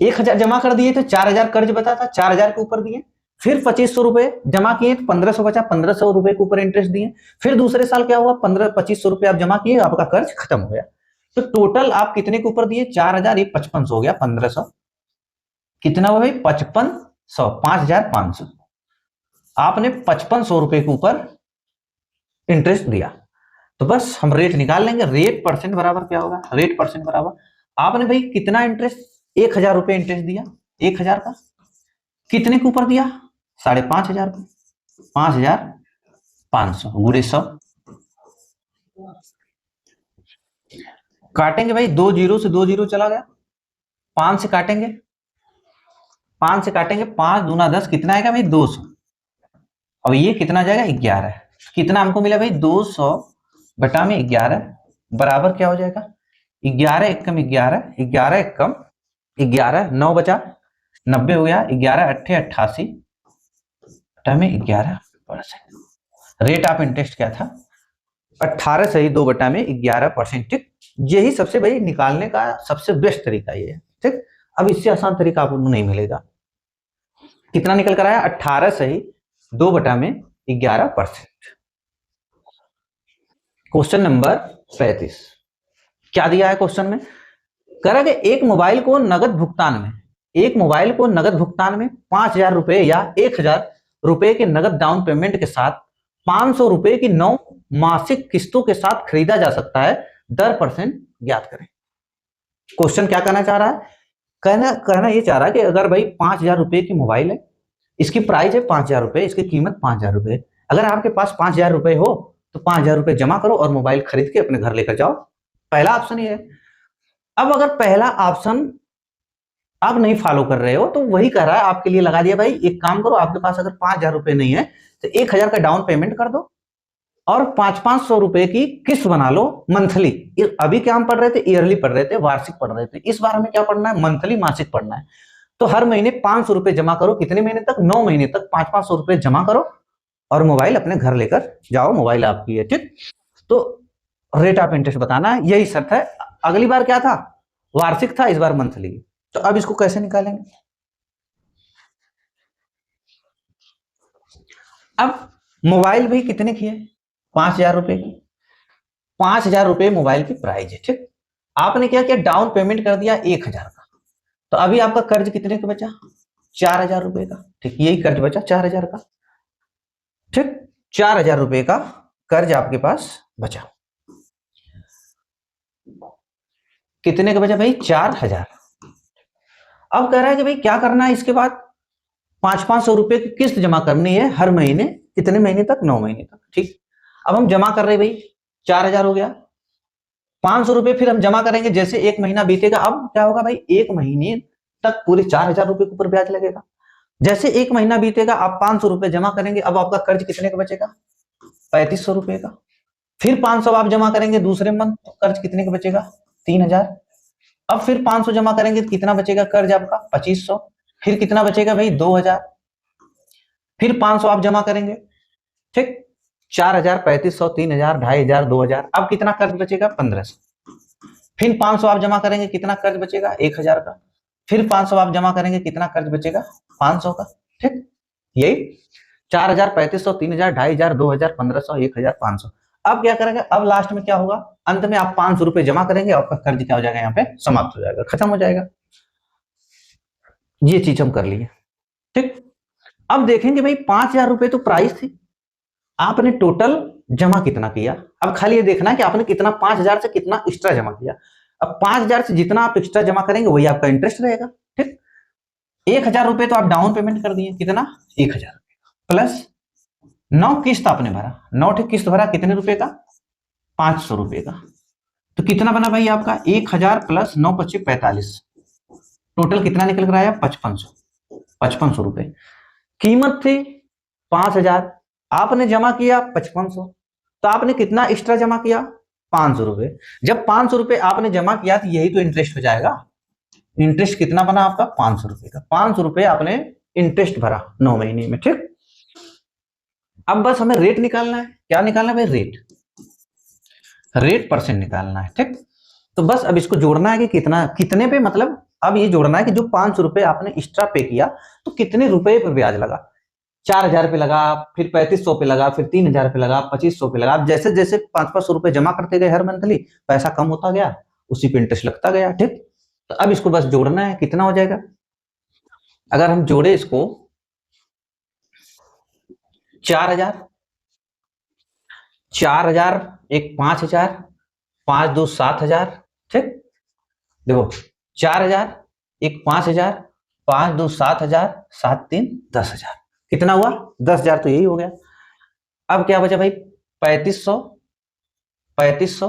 1,000 जमा कर दिए थे, 4,000 कर्ज बता था, 4,000 के ऊपर दिए। फिर 2,500 रुपए जमा किए तो 1,500 बचा, 1,500 रुपए के ऊपर इंटरेस्ट दिए। फिर दूसरे साल क्या हुआ? 2,500 रुपए आप जमा किए, आपका कर्ज खत्म हो गया। तो टोटल आप कितने के ऊपर दिए? 4,000, ये 5,500 हो गया, 1,500 कितना हुआ भाई? 5,500, 5,500 आपने 5,500 रुपए के ऊपर इंटरेस्ट दिया। तो बस हम रेट निकाल लेंगे। रेट परसेंट बराबर क्या होगा? रेट परसेंट बराबर आपने भाई कितना इंटरेस्ट? 1,000 रुपए इंटरेस्ट दिया, 1,000 का। कितने के ऊपर दिया? 5,500 का। 5,500 गुणे 100। काटेंगे भाई, 2 जीरो से 2 जीरो चला गया। 5 से काटेंगे, 5 से काटेंगे, 5 दूना 10, कितना आएगा भाई? 200। अब ये कितना जाएगा? 11। कितना हमको मिला भाई? 200 बटा में 11 बराबर क्या हो जाएगा? 11 एकम 11, 11 एकम 11, 9 बचा, 90 हो गया। 11 अट्ठे 88 बटा में 11%। रेट ऑफ इंटरेस्ट क्या था? 18 सही 2 बटा में 11%। ठीक, यही सबसे भाई निकालने का सबसे बेस्ट तरीका ये है। ठीक, अब इससे आसान तरीका आपको नहीं मिलेगा। कितना निकल कर आया? 18 सही 2 बटा में 11%। क्वेश्चन नंबर 35 क्या दिया है क्वेश्चन में? कह रहा कि एक मोबाइल को नगद भुगतान में, एक मोबाइल को नगद भुगतान में 5,000 रुपए या 1,000 रुपए के नगद डाउन पेमेंट के साथ 500 रुपए की 9 मासिक किस्तों के साथ खरीदा जा सकता है। दर परसेंट ज्ञात करें। क्वेश्चन क्या कहना चाह रहा है? कहना ये चाह रहा है कि अगर भाई 5,000 रुपए की मोबाइल है, इसकी प्राइस है 5,000 रुपए, इसकी कीमत 5,000 रुपए। अगर आपके पास 5,000 रुपए हो तो 5,000 रुपए जमा करो और मोबाइल खरीद के अपने घर लेकर जाओ। पहला ऑप्शन ये है। अब अगर पहला ऑप्शन आप नहीं फॉलो कर रहे हो तो वही कह रहा है आपके लिए लगा दिया भाई, एक काम करो, आपके पास अगर 5,000 रुपए नहीं है तो 1,000 का डाउन पेमेंट कर दो और 500 रुपए की किस्त बना लो मंथली। अभी क्या हम पढ़ रहे थे? ईयरली पढ़ रहे थे, वार्षिक पढ़ रहे थे। इस बार हमें क्या पढ़ना है? मंथली, मासिक पढ़ना है। तो हर महीने 500 रुपए जमा करो। कितने महीने तक? 9 महीने तक 500 रुपए जमा करो और मोबाइल अपने घर लेकर जाओ। मोबाइल आपकी है। ठीक, तो रेट ऑफ इंटरेस्ट बताना है, यही शर्त है। अगली बार क्या था? वार्षिक था, इस बार मंथली। तो अब इसको कैसे निकालेंगे? अब मोबाइल भी कितने की है? 5,000 रुपए की। 5,000 रुपए मोबाइल की प्राइस है। ठीक, आपने क्या किया? डाउन पेमेंट कर दिया 1,000 का। तो अभी आपका कर्ज कितने का बचा? 4,000 रुपए का। ठीक, यही कर्ज बचा 4,000 का। ठीक, 4,000 रुपए का कर्ज आपके पास बचा। कितने का बचा भाई? 4,000। अब कह रहा है कि भाई क्या करना है इसके बाद? 500 रुपए की किस्त जमा करनी है हर महीने। कितने महीने तक? 9 महीने तक। ठीक, अब हम जमा कर रहे भाई, 4,000 हो गया। 500 रुपए फिर हम जमा करेंगे, जैसे एक महीना बीतेगा। अब क्या होगा भाई? एक महीने तक पूरे 4,000 रुपए के ऊपर ब्याज लगेगा। जैसे एक महीना बीतेगा आप 500 रुपए जमा करेंगे, अब आपका कर्ज कितने का बचेगा? 3,500 रुपए का। फिर 500 आप जमा करेंगे दूसरे मंथ, तो कर्ज कितने का बचेगा? 3,000। अब फिर 500 जमा करेंगे तो कितना बचेगा कर्ज आपका? 2,500। फिर कितना बचेगा भाई? 2,000। फिर 500 आप जमा करेंगे। ठीक, 4,000, 3,500, 3,000, 2,500, 2,000। अब कितना कर्ज बचेगा? 1,500। फिर 500 आप जमा करेंगे, कितना कर्ज बचेगा? 1,000 का। फिर 500 आप जमा करेंगे, कितना कर्ज बचेगा? 500 का। ठीक, यही 4,000, 3,500, 3,000, 2,500, 2,000, 1,500, 1,000, 500। अब क्या करेंगे? अब लास्ट में क्या होगा? अंत में आप 500 रुपए जमा करेंगे, आपका कर्ज क्या हो जाएगा? यहाँ पे समाप्त हो जाएगा, खत्म हो जाएगा। ये चीज हम कर लिए। ठीक, अब देखेंगे भाई 5,000 रुपए तो प्राइस थी, आपने टोटल जमा कितना किया। अब खाली ये देखना है कि आपने कितना 5,000 से कितना एक्स्ट्रा जमा किया। अब 5,000 से जितना आप एक्स्ट्रा जमा करेंगे वही आपका इंटरेस्ट रहेगा। ठीक, 1,000 रुपए तो आप डाउन पेमेंट कर दिए, कितना? 1,000 प्लस 9 किस्त आपने भरा, 9 ठीक किस्त भरा, कितने रुपए का? 500 रुपए का। तो कितना बना भाई आपका? 1,000 प्लस 9, 25, 45। टोटल कितना निकल कर आया? 5,500। 5,500 रुपए कीमत थी 5,000, आपने जमा किया 5,500, तो आपने कितना एक्स्ट्रा जमा किया? 500 रुपए। जब 500 रुपए आपने जमा किया तो यही तो इंटरेस्ट हो जाएगा। इंटरेस्ट कितना बना आपका? 500 रुपए का। 500 रुपए आपने इंटरेस्ट भरा 9 महीने में। ठीक, अब बस हमें रेट निकालना है। क्या निकालना है भाई? रेट परसेंट निकालना है। ठीक, तो बस अब इसको जोड़ना है कि कितना कितने पे, मतलब अब ये जोड़ना है कि जो 500 रुपए आपने एक्स्ट्रा पे किया तो कितने रुपए पे ब्याज लगा। 4,000 पे लगा, फिर 3,500 पे लगा, फिर 3,000 पे लगा, 2,500 पे लगा। आप जैसे जैसे 500 रुपए जमा करते गए हर मंथली, पैसा कम होता गया, उसी पे इंटरेस्ट लगता गया। ठीक, तो अब इसको बस जोड़ना है, कितना हो जाएगा? अगर हम जोड़े इसको 4,000, 4,000 एक 5,000, 5 2 7,000। ठीक, देखो 4,000 एक 5,000, 5 2 7,000, 7 3 10,000। कितना हुआ? 10,000। तो यही हो गया। अब क्या बचा भाई? 3,500, 3,500,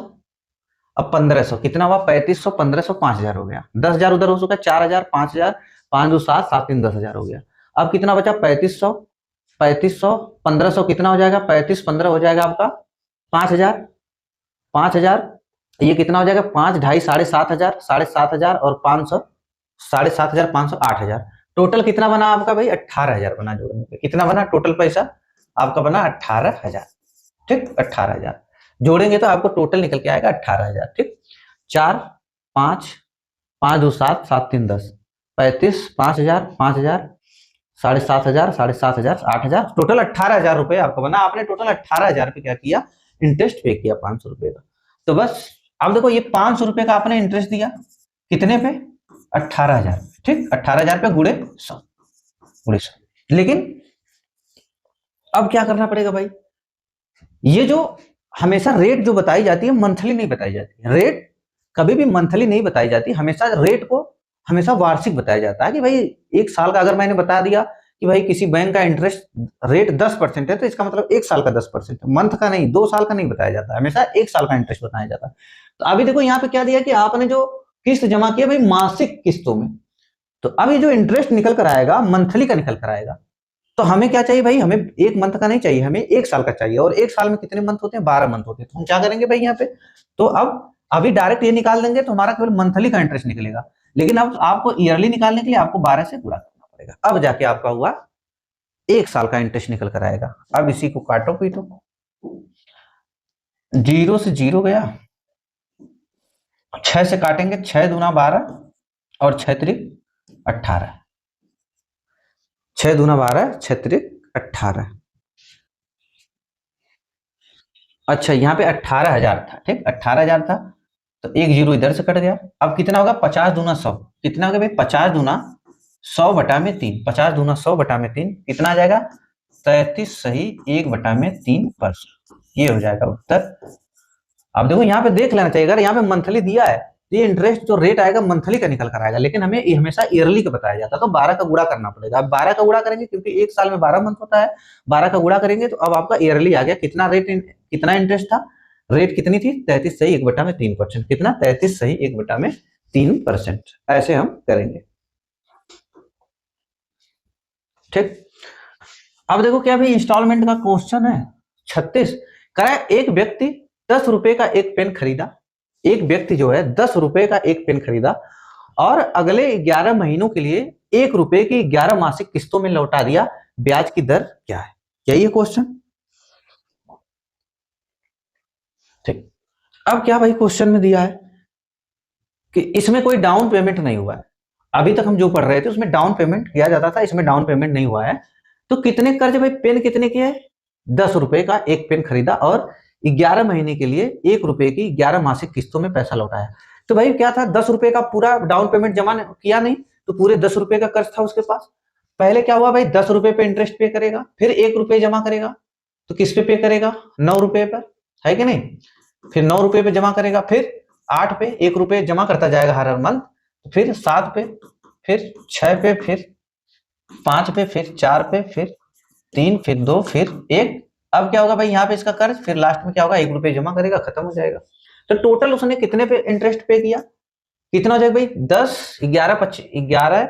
अब 1,500। कितना हुआ? 3,500, 1,500, 5,000 हो गया। 10,000 उधर हो चुका। 4,000, 5,000, 5 2 7, 7 3 10,000 हो गया। अब कितना बचा? 3,500, 3,500, 1,500 कितना हो जाएगा? 35 15 हो जाएगा आपका 5,000, 5,000। ये कितना हो जाएगा? 5 2.5 7,500, 7,500 और 500, 7,500, 500, 8,000। टोटल कितना बना आपका भाई? 18,000 बना जोड़ने पे। कितना बना टोटल पैसा आपका? बना 18,000। ठीक, 18,000 जोड़ेंगे तो आपको टोटल निकल के आएगा 18,000। ठीक, 4 5 5 2 7, 7 3 10, 35, 5,000, 5,000, 7,500, 7,500, 8,000। टोटल 18,000 रुपए आपको बना। आपने टोटल 18,000 पे क्या किया? इंटरेस्ट पे किया 500 रुपए का। तो बस अब देखो ये 500 रुपए का आपने इंटरेस्ट दिया, कितने पे? 18,000। ठीक, 18,000 पे गुड़े 100, गुड़े 100। लेकिन अब क्या करना पड़ेगा भाई? ये जो हमेशा रेट जो बताई जाती है मंथली नहीं बताई जाती। रेट कभी भी मंथली नहीं बताई जाती। हमेशा रेट को हमेशा वार्षिक बताया जाता है कि भाई एक साल का अगर मैंने बता दिया कि भाई किसी बैंक का इंटरेस्ट रेट 10% है तो इसका मतलब एक साल का 10% है, मंथ का नहीं, 2 साल का नहीं बताया जाता, हमेशा एक साल का इंटरेस्ट बताया जाता है। तो अभी देखो यहाँ पे क्या दिया कि आपने जो किस्त जमा किया भाई मासिक किस्तों में, तो अब ये जो इंटरेस्ट निकल कर आएगा मंथली का निकल कर आएगा। तो हमें क्या चाहिए भाई? हमें एक मंथ का नहीं चाहिए, हमें एक साल का चाहिए। और एक साल में कितने मंथ होते हैं? 12 मंथ होते हैं। तो हम क्या करेंगे भाई यहाँ पे? तो अब अभी डायरेक्ट ये निकाल देंगे तो हमारा केवल मंथली का इंटरेस्ट निकलेगा। लेकिन अब आपको ईयरली निकालने के लिए आपको 12 से गुणा करना पड़ेगा। अब जाके आपका हुआ एक साल का इंटरेस्ट निकल कर आएगा। अब इसी को काटो पीटो, 0 से 0 गया, 6 से काटेंगे, 6 दूना 12 और 6 त्रिक 18, 6 दूना 12, 6 त्रिक 18। अच्छा यहाँ पे 18,000 था। ठीक, 18,000 था तो एक जीरो इधर से कट गया। अब कितना होगा? 50 दूना 100। कितना होगा भाई? 50 दूना 100 बटा में 3, 50 दूना 100 बटा में 3 कितना आ जाएगा? 33 सही 1/3%। ये हो जाएगा उत्तर। अब देखो यहाँ पे देख लेना चाहिए, अगर यहाँ पे मंथली दिया है तो ये इंटरेस्ट जो रेट आएगा मंथली का निकल कर आएगा, लेकिन हमें ये हमेशा ईयरली का बताया जाता है। तो 12 का गुणा करना पड़ेगा। अब 12 का गुणा करेंगे क्योंकि एक साल में 12 मंथ होता है। 12 का गुणा करेंगे तो अब आपका ईयरली आ गया। कितना रेट, कितना इंटरेस्ट था? रेट कितनी थी? 33 सही 1/3%। कितना? 33 सही 1/3%। ऐसे हम करेंगे। ठीक, अब देखो क्या भाई इंस्टॉलमेंट का क्वेश्चन है 36। कह एक व्यक्ति 10 रुपए का एक पेन खरीदा। एक व्यक्ति जो है 10 रुपए का एक पेन खरीदा और अगले 11 महीनों के लिए 1 रुपए की 11 मासिक किस्तों में लौटा दिया। ब्याज की दर क्या है? यही है क्वेश्चन। ठीक, अब क्या भाई क्वेश्चन में दिया है कि इसमें कोई डाउन पेमेंट नहीं हुआ है। अभी तक हम जो पढ़ रहे थे उसमें डाउन पेमेंट किया जाता था, इसमें डाउन पेमेंट नहीं हुआ है। तो कितने कर्ज भाई, पेन कितने के है, 10 रुपए का एक पेन खरीदा और 11 महीने के लिए 1 रुपए की 11 मासिक किस्तों में पैसा लौटाया। तो भाई क्या था, 10 रुपए का पूरा डाउन पेमेंट जमा किया नहीं, तो पूरे 10 रुपए का कर्ज था उसके पास। पहले क्या हुआ भाई, 10 रुपए पे इंटरेस्ट पे करेगा, फिर 1 रुपए जमा करेगा, तो किस पे करेगा, 9 रुपए पर, है कि नहीं। फिर 9 रुपए पे जमा करेगा, फिर 8 पे 1 रुपए जमा करता जाएगा हर मंथ, फिर 7 पे, फिर 6 पे, फिर 5 पे, फिर 4 पे, फिर 3, फिर 2, फिर 1। अब क्या होगा भाई, यहाँ पे इसका कर्ज, फिर लास्ट में क्या होगा, 1 रुपए जमा करेगा, खत्म हो जाएगा। तो टोटल उसने कितने पे इंटरेस्ट पे किया, कितना हो जाएगा भाई, 10 11 25 11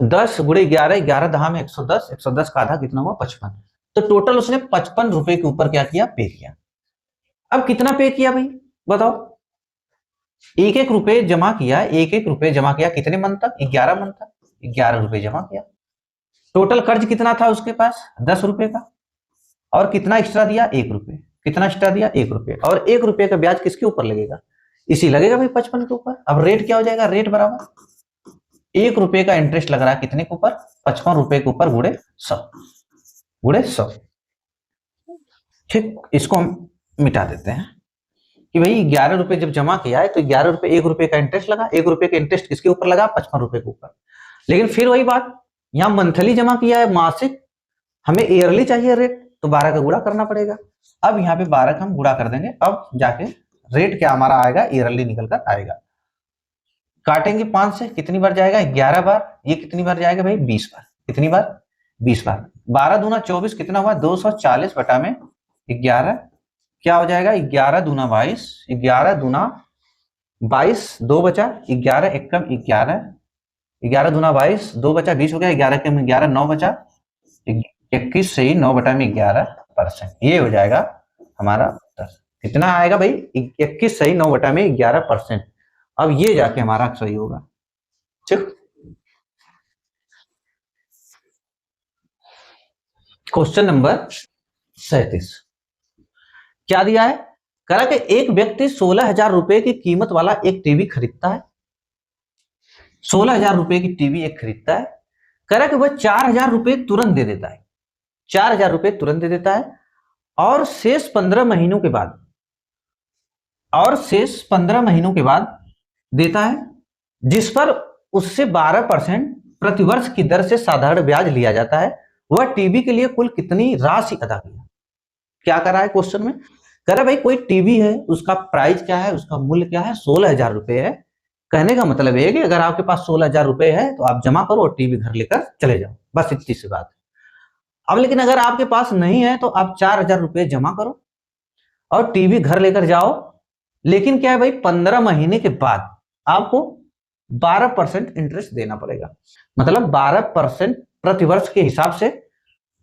10 गुणे 11, 11 दहा में 110, 110 का आधा कितना हुआ, 55। तो टोटल उसने 55 रुपए के ऊपर क्या किया, पे किया। अब कितना पे किया भाई बताओ, 1 1 रुपए जमा किया, 1 1 रुपए जमा किया, कितने मंथ तक, 11 मंथ तक 11 रुपए जमा किया। टोटल कर्ज कितना था उसके पास, 10 रुपए का, और कितना एक्स्ट्रा दिया, 1 रुपए, कितना एक्स्ट्रा दिया, 1 रुपए, और 1 रुपए का ब्याज किसके ऊपर लगेगा, इसी लगेगा भाई 55 के ऊपर। अब रेट क्या हो जाएगा, रेट बराबर 1 रुपए का इंटरेस्ट लग रहा है कितने के ऊपर, 55 रुपए के ऊपर गुणे 100, गुणे 100। ठीक, इसको हम मिटा देते हैं कि भाई 11 रुपए जब जमा किया है तो 11 रुपए 1 रुपए का इंटरेस्ट लगा, 1 रुपए का इंटरेस्ट किसके ऊपर लगा, 55 रुपए के ऊपर। लेकिन फिर वही बात, यहाँ मंथली जमा किया है, मासिक, हमें ईयरली चाहिए रेट, तो 12 का गुणा करना पड़ेगा। अब यहाँ पे 12 का हम गुणा कर देंगे, अब जाके रेट क्या हमारा आएगा, ईयरली निकल कर आएगा। काटेंगे 5 से, कितनी बार जाएगा, 11 बार। ये कितनी बार जाएगा भाई, 20 बार। कितनी बार, 20 बार। 12 दूना 24, कितना हुआ, 240 बटा में 11, क्या हो जाएगा, 11 दूना 22, 11 दूना 22, 2 बचा, 11 एकम 11, 11 दूना 22, 2 बचा, 20 हो गया, 11 के 11, 9 बचा, 21 से ही 9 बटा में 11%, ये हो जाएगा हमारा उत्तर। कितना आएगा भाई, 21 से ही 9 बटा में 11%। अब ये जाके हमारा सही होगा। ठीक, क्वेश्चन नंबर 37 क्या दिया है, कहा कि एक व्यक्ति 16,000 रुपए की कीमत वाला एक टीवी खरीदता है, 16,000 रुपए की टीवी एक खरीदता है, कह कि वह 4,000 रुपए तुरंत दे देता है, 4,000 रुपए तुरंत दे देता है, और शेष 15 महीनों के बाद, और शेष 15 महीनों के बाद देता है, जिस पर उससे 12% प्रतिवर्ष की दर से साधारण ब्याज लिया जाता है, वह टीवी के लिए कुल कितनी राशि अदा किया। क्या कर रहा है क्वेश्चन में, कह रहा भाई कोई टीवी है, उसका प्राइस क्या है, उसका मूल्य क्या है, 16,000 रुपए है। कहने का मतलब है कि अगर आपके पास 16,000 रुपए है तो आप जमा करो और टीवी घर लेकर चले जाओ, बस इतनी सी बात है। अब लेकिन अगर आपके पास नहीं है तो आप 4,000 रुपए जमा करो और टीवी घर लेकर जाओ, लेकिन क्या है भाई, 15 महीने के बाद आपको 12% इंटरेस्ट देना पड़ेगा। मतलब 12% प्रतिवर्ष के हिसाब से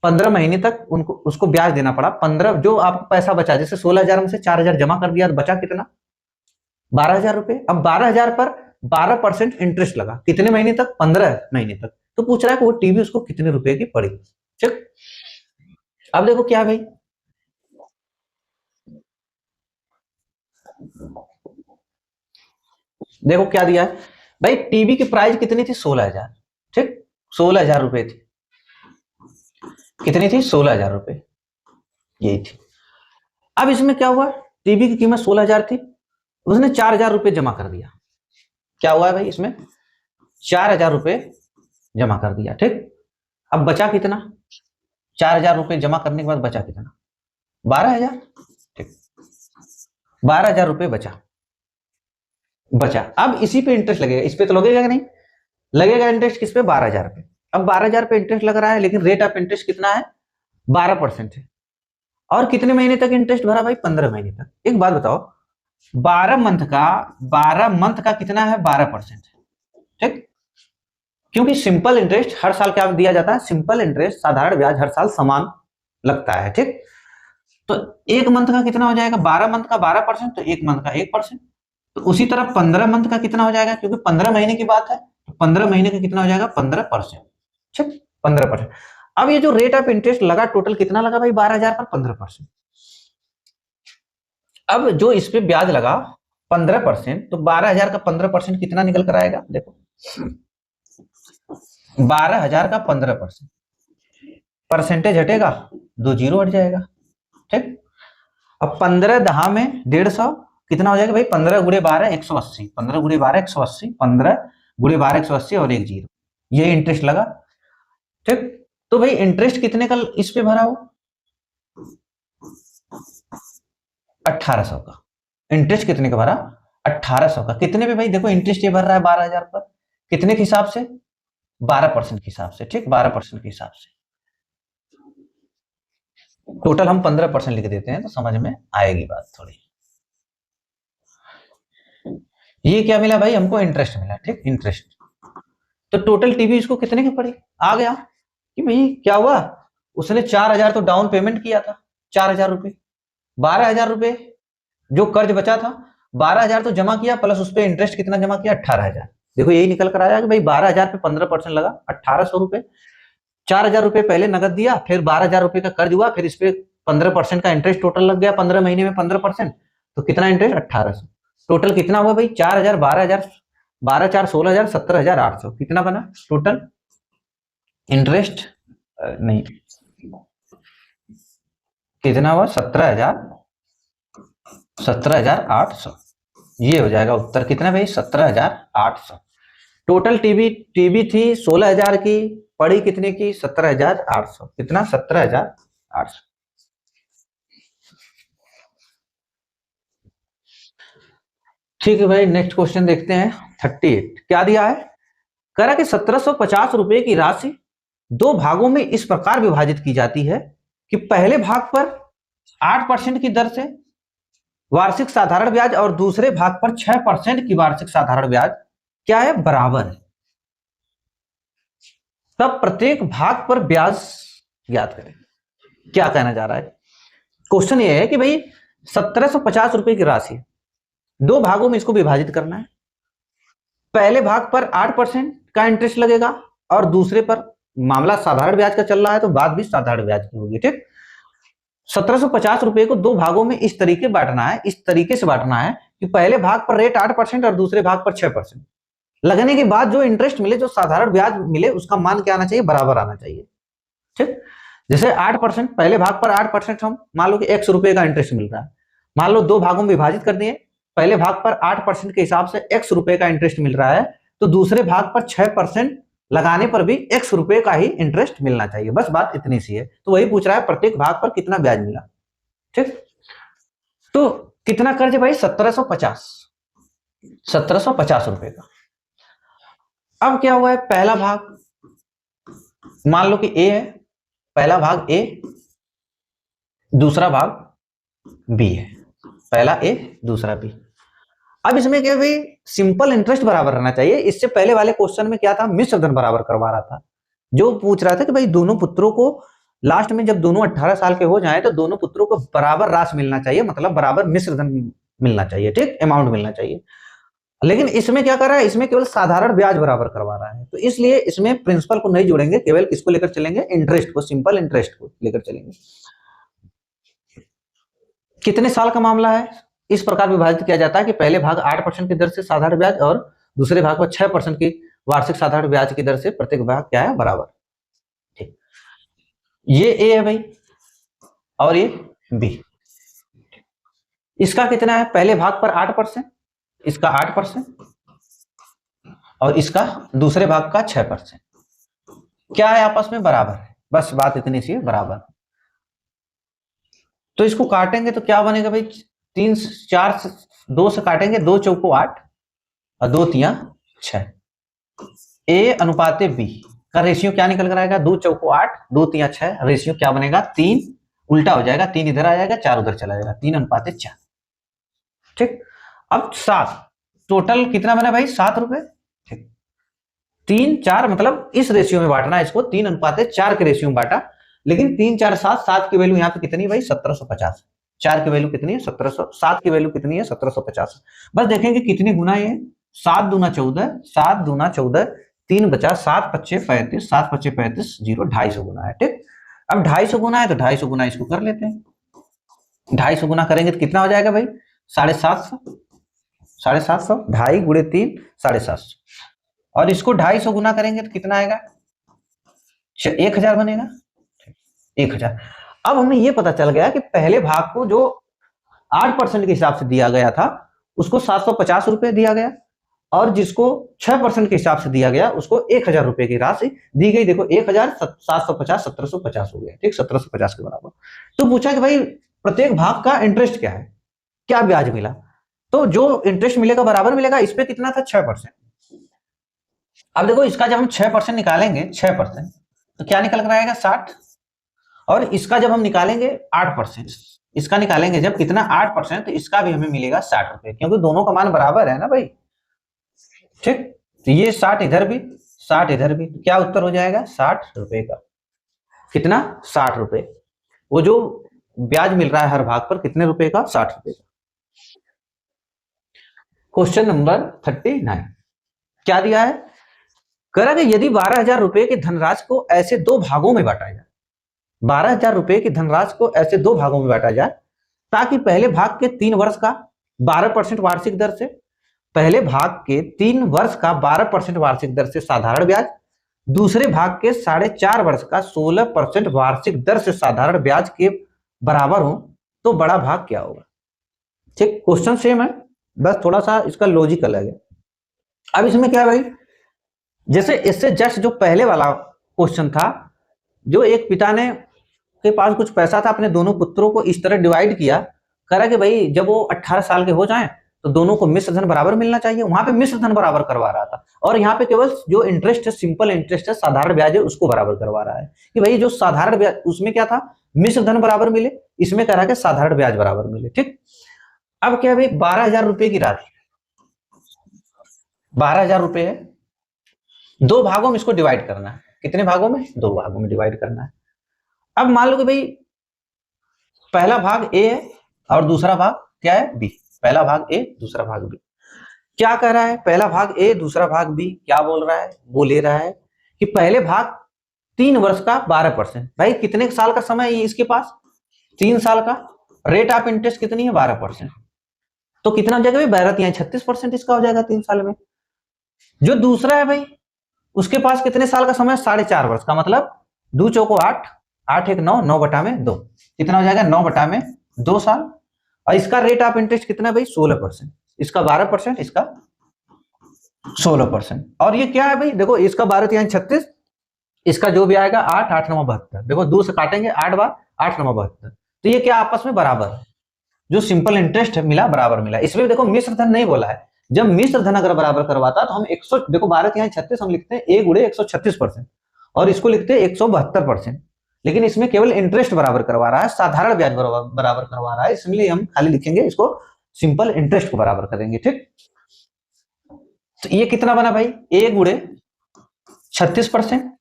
15 महीने तक उनको उसको ब्याज देना पड़ा। 15 जो आपको पैसा बचा, जैसे 16,000 में से 4,000 जमा कर दिया तो बचा कितना, 12,000 रुपए। अब 12,000 पर 12% इंटरेस्ट लगा, कितने महीने तक, 15 महीने तक। तो पूछ रहा है कि वो टीवी उसको कितने रुपए की पड़ी। ठीक, अब देखो क्या है भाई, देखो क्या दिया है भाई, टीवी की प्राइस कितनी थी, 16,000। ठीक, 16,000 रुपए थी, कितनी थी, 16,000 रुपए, यही थी। अब इसमें क्या हुआ, टीवी की कीमत 16,000 थी, उसने 4,000 रुपए जमा कर दिया। क्या हुआ है भाई, इसमें 4,000 रुपए जमा कर दिया। ठीक, अब बचा कितना, 4,000 रुपए जमा करने के बाद बचा कितना, 12,000। ठीक, 12,000 रुपए बचा। अब इसी पे इंटरेस्ट लगेगा, इस पे तो लगेगा कि नहीं, लगेगा इंटरेस्ट किस पे, 12,000 पे। अब 12,000 पे इंटरेस्ट लग रहा है, लेकिन रेट ऑफ इंटरेस्ट कितना है, 12% है। और कितने महीने तक इंटरेस्ट भरा भाई, 15 महीने तक। एक बात बताओ, 12 मंथ का कितना है, 12%। ठीक, क्योंकि सिंपल इंटरेस्ट हर साल क्या दिया जाता है, सिंपल इंटरेस्ट साधारण ब्याज हर साल समान लगता है। ठीक, तो एक मंथ का कितना हो जाएगा, 12 मंथ का 12%, तो एक मंथ का 1%। तो उसी तरह 15 मंथ का कितना हो जाएगा, क्योंकि 15 महीने की बात है, तो 15 महीने का कितना हो जाएगा, 15%। ठीक, 15%। अब ये जो रेट ऑफ इंटरेस्ट लगा, टोटल कितना लगा भाई, 12,000 पर 15%। अब जो इस पे ब्याज लगा 15%, तो 12,000 का 15% कितना निकल कर आएगा? देखो 12,000 का 15%, परसेंटेज हटेगा, 2 जीरो हट जाएगा। ठीक, अब 15 दहा में 150, कितना हो जाएगा भाई? 15 गुणे 12 180, 15 गुणे 12 180, 15 गुणे 12 180 और 1 जीरो, ये इंटरेस्ट लगा। ठीक, तो भाई इंटरेस्ट कितने का इस पे भरा हो? 1800 का। इंटरेस्ट कितने का भरा? 1800 का। कितने पे भाई? देखो इंटरेस्ट ये भर रहा है 12,000 पर, कितने के हिसाब से? 12% के हिसाब से। ठीक, 12% के हिसाब से। टोटल हम 15% लिख देते हैं तो समझ में आएगी बात थोड़ी। ये क्या मिला भाई? हमको इंटरेस्ट मिला। ठीक, इंटरेस्ट। तो टोटल टीवी इसको कितने की पड़ी? आ गया कि भाई क्या हुआ, उसने 4,000 तो डाउन पेमेंट किया था, 4,000 रुपए, 12,000 रुपए जो कर्ज बचा था, 12,000 तो जमा किया, प्लस उस पर इंटरेस्ट कितना जमा किया? 18,000। देखो यही निकल कर आया कि भाई 12,000 पे 15% लगा, 1,800 रुपए। 4,000 रुपए पहले नगद दिया, फिर 12,000 रुपए का कर्ज हुआ, फिर इस पे 15% का इंटरेस्ट टोटल लग गया, 15 महीने में 15%, तो कितना इंटरेस्ट? 1,800। टोटल कितना हुआ भाई? 4,000, 12,000, 12 4 16,000, 17,800, कितना बना टोटल इंटरेस्ट? नहीं, कितना हुआ? 17,800। ये हो जाएगा उत्तर। कितना भाई? 17,800। टोटल टीवी टीवी थी 16,000 की, पड़ी कितने की? 17,800। कितना? 17,800। ठीक है भाई, नेक्स्ट क्वेश्चन देखते हैं। 38 क्या दिया है? कह रहा कि 1,750 रुपए की राशि दो भागों में इस प्रकार विभाजित की जाती है कि पहले भाग पर 8% की दर से वार्षिक साधारण ब्याज और दूसरे भाग पर 6% की वार्षिक साधारण ब्याज क्या है? बराबर है। तब प्रत्येक भाग पर ब्याज ज्ञात करें। क्या कहना जा रहा है? क्वेश्चन ये है कि भाई 1,750 रुपए की राशि दो भागों में इसको विभाजित करना है। पहले भाग पर 8% का इंटरेस्ट लगेगा और दूसरे पर, मामला साधारण ब्याज का चल रहा है तो बात भी साधारण ब्याज की होगी। ठीक, 1,750 रुपए को दो भागों में इस तरीके बांटना है, इस तरीके से बांटना है कि पहले भाग पर रेट 8% और दूसरे भाग पर 6%। लगने के बाद जो इंटरेस्ट मिले, जो साधारण ब्याज मिले, उसका मान क्या आना चाहिए? बराबर आना चाहिए। ठीक, जैसे 8%, पहले भाग पर 8% हम मान लो कि 100 रुपए का इंटरेस्ट मिल रहा है, मान लो दो भागों में विभाजित कर दिए, पहले भाग पर 8% के हिसाब से 100 रुपए का इंटरेस्ट मिल रहा है, तो दूसरे भाग पर 6% लगाने पर भी 100 रुपए का ही इंटरेस्ट मिलना चाहिए। बस बात इतनी सी है। तो वही पूछ रहा है प्रत्येक भाग पर कितना ब्याज मिला। ठीक, तो कितना कर्ज है भाई? 1,750, 1,750 रुपए का। अब क्या हुआ है? पहला भाग मान लो कि ए है, पहला भाग ए, दूसरा भाग बी है। पहला ए, दूसरा बी। अब इसमें क्या भाई? सिंपल इंटरेस्ट बराबर रहना चाहिए। इससे पहले वाले क्वेश्चन में क्या था? मिश्र धन बराबर करवा रहा था, जो पूछ रहा था कि भाई दोनों पुत्रों को लास्ट में जब दोनों 18 साल के हो जाए तो दोनों पुत्रों को बराबर राशि मिलना चाहिए, मतलब बराबर मिश्र धन मिलना चाहिए। ठीक, अमाउंट मिलना चाहिए। लेकिन इसमें क्या कर रहा है? इसमें केवल साधारण ब्याज बराबर करवा रहा है, तो इसलिए इसमें प्रिंसिपल को नहीं जोड़ेंगे, केवल किसको लेकर चलेंगे? इंटरेस्ट को, सिंपल इंटरेस्ट को लेकर चलेंगे। कितने साल का मामला है? इस प्रकार विभाजित किया जाता है कि पहले भाग 8% की दर से साधारण ब्याज और दूसरे भाग पर 6% की वार्षिक साधारण ब्याज की दर से प्रत्येक भाग क्या है? बराबर। ठीक, ये ए है भाई और ये बी। इसका कितना है? पहले भाग पर 8%, इसका 8% और इसका दूसरे भाग का 6%। क्या है? आपस में बराबर है। बस बात इतनी सी है, बराबर। तो इसको काटेंगे तो क्या बनेगा भाई? 3 4 2 से काटेंगे, 2 चौको 8 और 2 तिया 6। ए अनुपाते बी का रेशियो क्या निकल कर आएगा? 2 चौको 8, 2 तिया 6। रेशियो क्या बनेगा? 3 उल्टा हो जाएगा, 3 इधर आ जाएगा, 4 उधर चला जाएगा, 3 अनुपाते 4। ठीक, अब 7 टोटल कितना बना भाई? 7 रुपए। ठीक, 3 4 मतलब इस रेशियो में बांटना है इसको, 3 अनुपाते 4 के रेशियो में बांटा। लेकिन 3 4 7, 7 की वैल्यू यहाँ पे कितनी भाई? 1750। 4 की वैल्यू कितनी है? 1700। 7 की वैल्यू कितनी है? 1750। बस देखेंगे कितनी गुना है। 7 दूना 14, 7 दूना 14, 3 बचा, 7 पच्चे 35, 7 पच्चे 35, 0 250 गुना है। ठीक, अब 250 गुना है तो 250 गुना इसको कर लेते हैं। 250 गुना करेंगे तो कितना हो जाएगा भाई? 750, 750, 2.5 गुणे 3, 750। और इसको 250 गुना करेंगे तो कितना आएगा? 1000 बनेगा, 1000। अब हमें ये पता चल गया कि पहले भाग को जो 8% के हिसाब से दिया गया था उसको 750 रुपए दिया गया, और जिसको 6% के हिसाब से दिया गया उसको 1000 रुपए की राशि दी गई। देखो 1750, 1750 हो गया, ठीक, 1750 के बराबर। तो पूछा कि भाई प्रत्येक भाग का इंटरेस्ट क्या है, क्या ब्याज मिला? तो जो इंटरेस्ट मिलेगा बराबर मिलेगा, इस पे कितना था? 6%। अब देखो इसका जब हम 6% निकालेंगे, 6%, तो क्या निकल कर आएगा? 60। और इसका जब हम निकालेंगे 8%, इसका निकालेंगे जब कितना? 8%, तो इसका भी हमें मिलेगा 60 रुपए, क्योंकि दोनों का मान बराबर है ना भाई, ठीक। तो ये 60 इधर भी, 60 इधर भी, तो क्या उत्तर हो जाएगा? 60 रुपए का। कितना? 60 रुपए। वो जो ब्याज मिल रहा है हर भाग पर कितने रुपए का? 60 रुपए का। क्वेश्चन नंबर 39 क्या दिया है? कह रहा कि यदि 12,000 रुपए की धनराशि को ऐसे दो भागों में बांटा जाए, 12,000 रुपए की धनराशि को ऐसे दो भागों में बांटा जाए, ताकि पहले भाग के 3 वर्ष का 12% वार्षिक दर से, पहले भाग के 3 वर्ष का 12% वार्षिक दर से साधारण ब्याज, दूसरे भाग के 4.5 वर्ष का 16% वार्षिक दर से साधारण ब्याज के बराबर हो, तो बड़ा भाग क्या होगा? ठीक, क्वेश्चन सेम है, बस थोड़ा सा इसका लॉजिक अलग है। अब इसमें क्या है भाई, जैसे इससे जस्ट जो पहले वाला क्वेश्चन था, जो एक पिता ने के पास कुछ पैसा था, अपने दोनों पुत्रों को इस तरह डिवाइड किया, करा कि भाई जब वो 18 साल के हो जाएं तो दोनों को मिश्र धन बराबर मिलना चाहिए। वहां पे मिश्र धन बराबर करवा रहा था, और यहाँ पे केवल जो इंटरेस्ट है, सिंपल इंटरेस्ट है, साधारण ब्याज है, उसको बराबर करवा रहा है कि भाई जो साधारण ब्याज, उसमें क्या था? मिश्र धन बराबर मिले, इसमें कह रहा है कि साधारण ब्याज बराबर मिले, ठीक। अब क्या है भाई, 12,000 रुपए की राशि, 12,000 रुपए है, दो भागों में इसको डिवाइड करना है। कितने भागों में? दो भागों में डिवाइड करना है। अब मान लो कि भाई पहला भाग ए है और दूसरा भाग क्या है? बी। पहला भाग ए, दूसरा भाग बी। क्या कह रहा है? पहला भाग ए, दूसरा भाग बी। क्या बोल रहा है? वो ले रहा है कि पहले भाग 3 वर्ष का 12%। भाई कितने साल का समय है इसके पास? 3 साल का। रेट ऑफ इंटरेस्ट कितनी है? 12%। तो कितना हो जाएगा भाई? 12 36% इसका हो जाएगा 3 साल में। जो दूसरा है भाई, उसके पास कितने साल का समय? 4.5 वर्ष का, मतलब 2 चौको 8, 8 1 9, 9 बटा में 2, कितना हो जाएगा? 9 बटा में 2 साल। और इसका रेट ऑफ इंटरेस्ट कितना भाई? 16%। इसका 12%, इसका 16%। और ये क्या है भाई? देखो इसका 12 36, इसका जो भी आएगा 8 8 9 72। देखो 2 से काटेंगे 8 बार, 8 9 72। तो ये क्या आपस में बराबर है? जो सिंपल इंटरेस्ट मिला बराबर मिला। इसमें देखो मिश्र धन नहीं बोला है। जब मिश्र धन अगर बराबर करवाता तो हम 100, देखो 12 हम लिखते हैं a गुणे 136%, और इसको लिखते हैं 172%। लेकिन इसमें केवल इंटरेस्ट बराबर करवा रहा है, साधारण ब्याज बराबर करवा रहा है, इसलिए हम खाली लिखेंगे इसको सिंपल इंटरेस्ट को बराबर करेंगे, ठीक। तो ये कितना बना भाई? a गुणे 36%,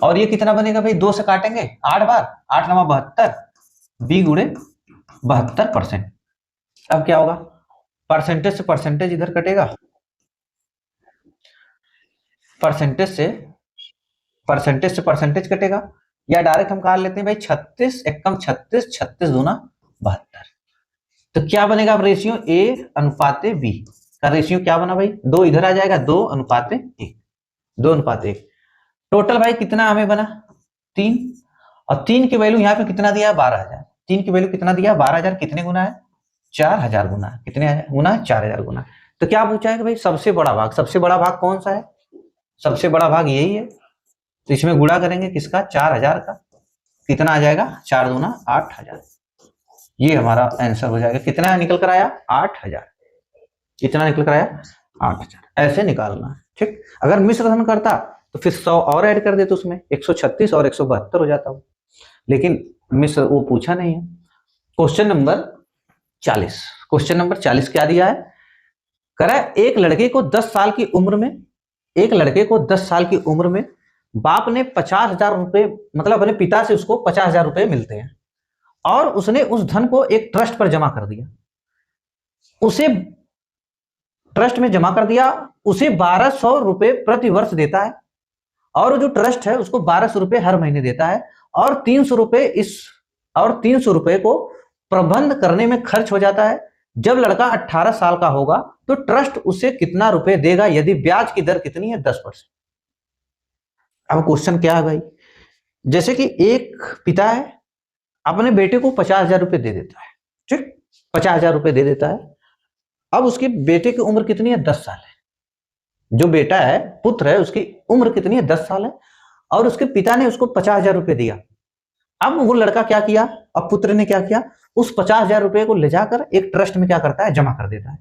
और ये कितना बनेगा भाई? 2 से काटेंगे 8 बार, 8 9 72, b गुणे 72%। अब क्या होगा? परसेंटेज से परसेंटेज इधर कटेगा, परसेंटेज से परसेंटेज कटेगा, या डायरेक्ट हम कहा लेते हैं भाई 36 एकम 36, 36 दूना 72। तो क्या बनेगा? अब रेशियो a अनुपाते b का रेशियो क्या बना भाई? 2 इधर आ जाएगा, 2 अनुपाते 1, 2 अनुपाते 1। टोटल भाई कितना हमें बना? 3। और 3 की वैल्यू यहाँ पे कितना दिया है? 12,000। 3 की वैल्यू कितना दिया? 12,000 कितने गुना है? 4,000 गुना। कितने गुना है? 4,000 गुना। तो क्या पूछा है कि भाई सबसे बड़ा भाग, सबसे बड़ा भाग कौन सा है? सबसे बड़ा भाग यही है। तो इसमें गुणा करेंगे किसका? 4,000 का। कितना आ जाएगा? 4 दूना 8,000। ये हमारा आंसर हो जाएगा। कितना निकल कर आया? 8,000। कितना निकल कर आया? 8,000। ऐसे निकालना है, ठीक। अगर मिश्र धन करता तो फिर 100 और ऐड कर देते उसमें, 136 और 172 हो जाता हो, लेकिन मिश्र वो पूछा नहीं है। Question number 40। क्वेश्चन नंबर 40 क्या दिया है? कह रहा है एक लड़के को 10 साल की उम्र में, एक लड़के को 10 साल की उम्र में बाप ने 50,000 रुपए, मतलब अपने पिता से उसको 50,000 रुपए मिलते हैं, और उसने उस धन को एक ट्रस्ट पर जमा कर दिया। उसे ट्रस्ट में जमा कर दिया, उसे 1,200 रुपए प्रति वर्ष देता है, और जो ट्रस्ट है उसको 1,200 रुपए हर महीने देता है, और 300 रुपए को प्रबंध करने में खर्च हो जाता है। जब लड़का 18 साल का होगा तो ट्रस्ट उसे कितना रुपए देगा यदि ब्याज की दर कितनी है? 10%। अब क्वेश्चन क्या है भाई, जैसे कि एक पिता है, अपने बेटे को 50,000 रुपए दे देता है, ठीक, 50,000 रुपए दे देता है। अब उसके बेटे की उम्र कितनी है? 10 साल है। जो बेटा है, पुत्र है, उसकी उम्र कितनी है? 10 साल है, और उसके पिता ने उसको 50,000 रुपए दिया। अब वो लड़का क्या किया, अब पुत्र ने क्या किया, उस 50,000 रुपए को ले जाकर एक ट्रस्ट में क्या करता है? जमा कर देता है।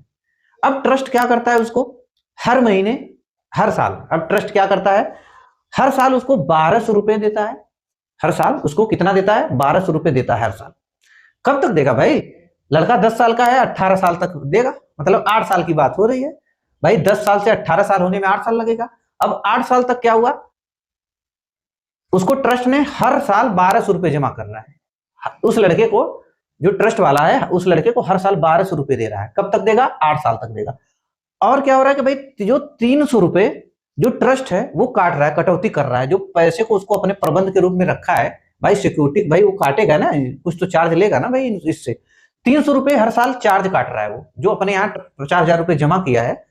अब ट्रस्ट क्या करता है? उसको हर महीने, हर साल, अब ट्रस्ट क्या करता है? हर साल उसको 1200 रुपए देता है। हर साल उसको कितना देता है? 1200 रुपए देता है हर साल। कब तक देगा भाई? लड़का 10 साल का है, 18 साल तक देगा, मतलब 8 साल की बात हो रही है भाई। 10 साल से 18 साल होने में 8 साल लगेगा। अब 8 साल तक क्या हुआ, उसको ट्रस्ट ने हर साल 1200 रुपए जमा कर रहा है। उस लड़के को, जो ट्रस्ट वाला है, उस लड़के को हर साल 1200 रुपए दे रहा है। कब तक देगा? 8 साल तक देगा। और क्या हो रहा है कि भाई जो 300 रुपए जो ट्रस्ट है वो काट रहा है, कटौती कर रहा है। जो पैसे को उसको अपने प्रबंध के रूप में रखा है भाई, सिक्योरिटी, भाई वो काटेगा ना, कुछ तो चार्ज लेगा ना भाई इससे। 300 रुपए हर साल चार्ज काट रहा है वो। जो अपने यहाँ 50,000 रुपए जमा किया है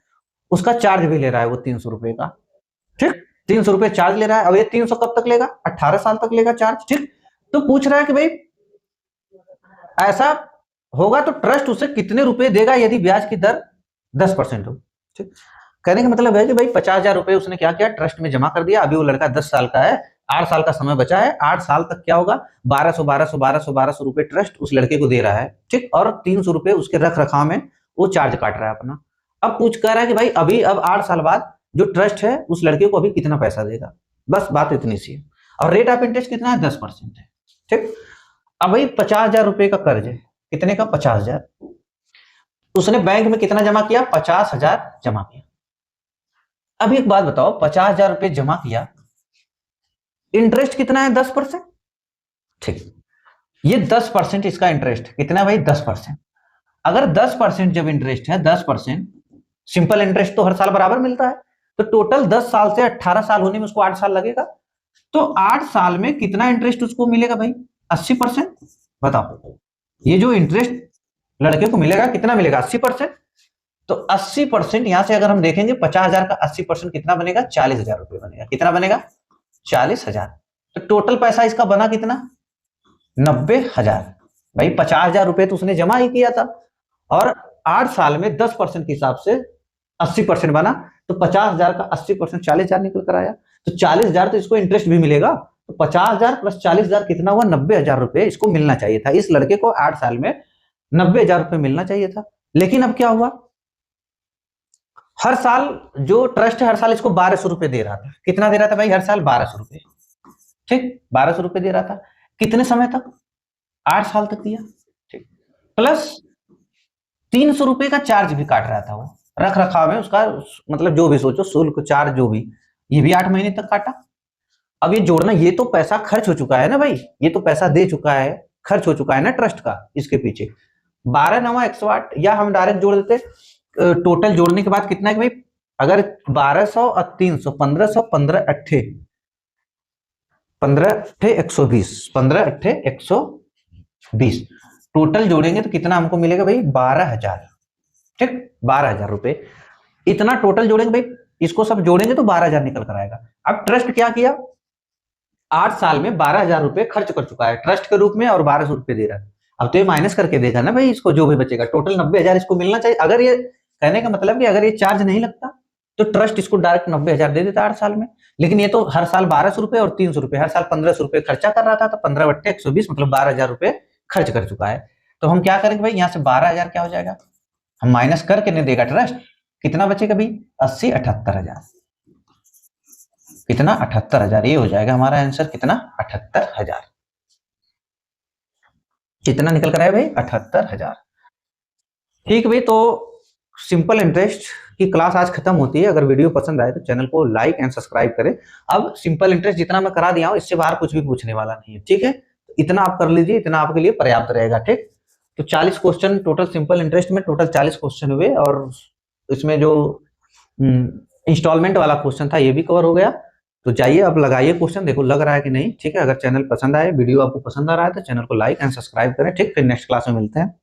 उसका चार्ज भी ले रहा है वो 300 रुपए का, ठीक, 300 रुपए चार्ज ले रहा है। अब ये 300 कब तक लेगा? 18 साल तक लेगा चार्ज, ठीक। तो पूछ रहा है कि भाई ऐसा होगा तो ट्रस्ट उसे कितने रुपए देगा यदि ब्याज की दर 10% हो, ठीक। कहने का मतलब है कि भाई 50,000 रुपए उसने क्या किया? ट्रस्ट में जमा कर दिया। अभी वो लड़का 10 साल का है, 8 साल का समय बचा है। 8 साल तक क्या होगा? 1200 रुपए ट्रस्ट उस लड़के को दे रहा है, ठीक, और 300 रुपए उसके रख रखाव में वो चार्ज काट रहा है अपना। अब पूछ कह रहा है कि भाई अभी, अब 8 साल बाद जो ट्रस्ट है उस लड़के को अभी कितना पैसा देगा? बस बात इतनी सी है। और रेट ऑफ इंटरेस्ट कितना है? 10% है, ठीक। अब भाई 50,000 रुपए का कर्ज है, कितने का? 50,000। उसने बैंक में कितना जमा किया? 50,000 जमा किया। अब एक बात बताओ, 50,000 रुपए जमा किया, इंटरेस्ट कितना है? 10%, ठीक। ये 10% इसका इंटरेस्ट कितना है भाई? 10%। अगर 10% जब इंटरेस्ट है, 10% सिंपल इंटरेस्ट तो हर साल बराबर मिलता है, तो टोटल 10 साल से 18 साल होने में उसको 8 साल लगेगा। तो 8 साल में कितना इंटरेस्ट उसको मिलेगा भाई? 80%। बताओ, ये जो इंटरेस्ट लड़के को मिलेगा कितना मिलेगा? 80%। तो 80% यहां से अगर हम देखेंगे 50,000 का 80% कितना बनेगा? 40,000 रुपए बनेगा। कितना बनेगा? 40,000। तो टोटल पैसा इसका बना कितना? 90,000। भाई 50,000 रुपए तो उसने जमा ही किया था, और 8 साल में 10% के हिसाब से 80% बना, तो 50,000 का 80% 40,000 निकल कर आया। तो 40,000 तो इसको इंटरेस्ट भी मिलेगा। तो 50,000 प्लस 40,000 कितना हुआ? 90,000 रुपए इसको मिलना चाहिए था। इस लड़के को 8 साल में 90,000 रुपए मिलना चाहिए था। लेकिन अब क्या हुआ, हर साल जो ट्रस्ट है हर साल इसको 1200 रुपए दे रहा था। कितना दे रहा था भाई? हर साल 1200 रुपए, ठीक, 1200 रुपए दे रहा था। कितने समय तक? 8 साल तक दिया, ठीक। प्लस 300 रुपए का चार्ज भी काट रहा था वो, रख रखाव में उसका, मतलब जो भी सोचो, शुल्क, चार्ज, जो भी, ये भी 8 महीने तक काटा। अब ये जोड़ना, ये तो पैसा खर्च हो चुका है ना भाई, ये तो पैसा दे चुका है, खर्च हो चुका है ना ट्रस्ट का इसके पीछे। 12 9 108, या हम डायरेक्ट जोड़ देते, टोटल जोड़ने के बाद कितना है भाई? अगर 1200 और 300, 1500, 15 अट्ठे 120, 15 अट्ठे 120, टोटल जोड़ेंगे तो कितना हमको मिलेगा भाई? 12,000, ठीक, 12,000 रुपए। इतना टोटल जोड़ेंगे भाई, इसको सब जोड़ेंगे तो 12,000 निकल कर आएगा। अब ट्रस्ट क्या किया? 8 साल में 12,000 रुपए खर्च कर चुका है ट्रस्ट के रूप में, और 1200 रुपए दे रहा है। अब तो ये माइनस करके देगा ना भाई, इसको जो भी बचेगा, टोटल 90,000 इसको मिलना चाहिए। अगर ये, कहने का मतलब कि अगर ये चार्ज नहीं लगता तो ट्रस्ट इसको डायरेक्ट 90,000 दे देता 8 साल में। लेकिन ये तो हर साल 1200 रुपए और 300 रुपए, हर साल 1500 रुपए खर्चा कर रहा था, तो 15 बट्टे 120, मतलब 12,000 रुपए खर्च कर चुका है। तो हम क्या करेंगे भाई, यहाँ से 12,000 क्या हो जाएगा, हम माइनस करके नहीं देगा ट्रस्ट, कितना बचेगा भाई? 80, 78,000। कितना? 78,000। ये हो जाएगा हमारा आंसर, कितना? 78,000। कितना निकल कर आया भाई? 78,000। ठीक भाई, तो सिंपल इंटरेस्ट की क्लास आज खत्म होती है। अगर वीडियो पसंद आए तो चैनल को लाइक एंड सब्सक्राइब करें। अब सिंपल इंटरेस्ट जितना मैं करा दिया हूं, इससे बाहर कुछ भी पूछने वाला नहीं है, ठीक है। इतना आप कर लीजिए, इतना आपके लिए पर्याप्त रहेगा, ठीक। तो 40 क्वेश्चन टोटल सिंपल इंटरेस्ट में, टोटल 40 क्वेश्चन हुए, और इसमें जो इंस्टॉलमेंट वाला क्वेश्चन था ये भी कवर हो गया। तो जाइए अब लगाइए क्वेश्चन, देखो लग रहा है कि नहीं। ठीक है, अगर चैनल पसंद आए, वीडियो आपको पसंद आ रहा है तो चैनल को लाइक एंड सब्सक्राइब करें। ठीक, फिर नेक्स्ट क्लास में मिलते हैं।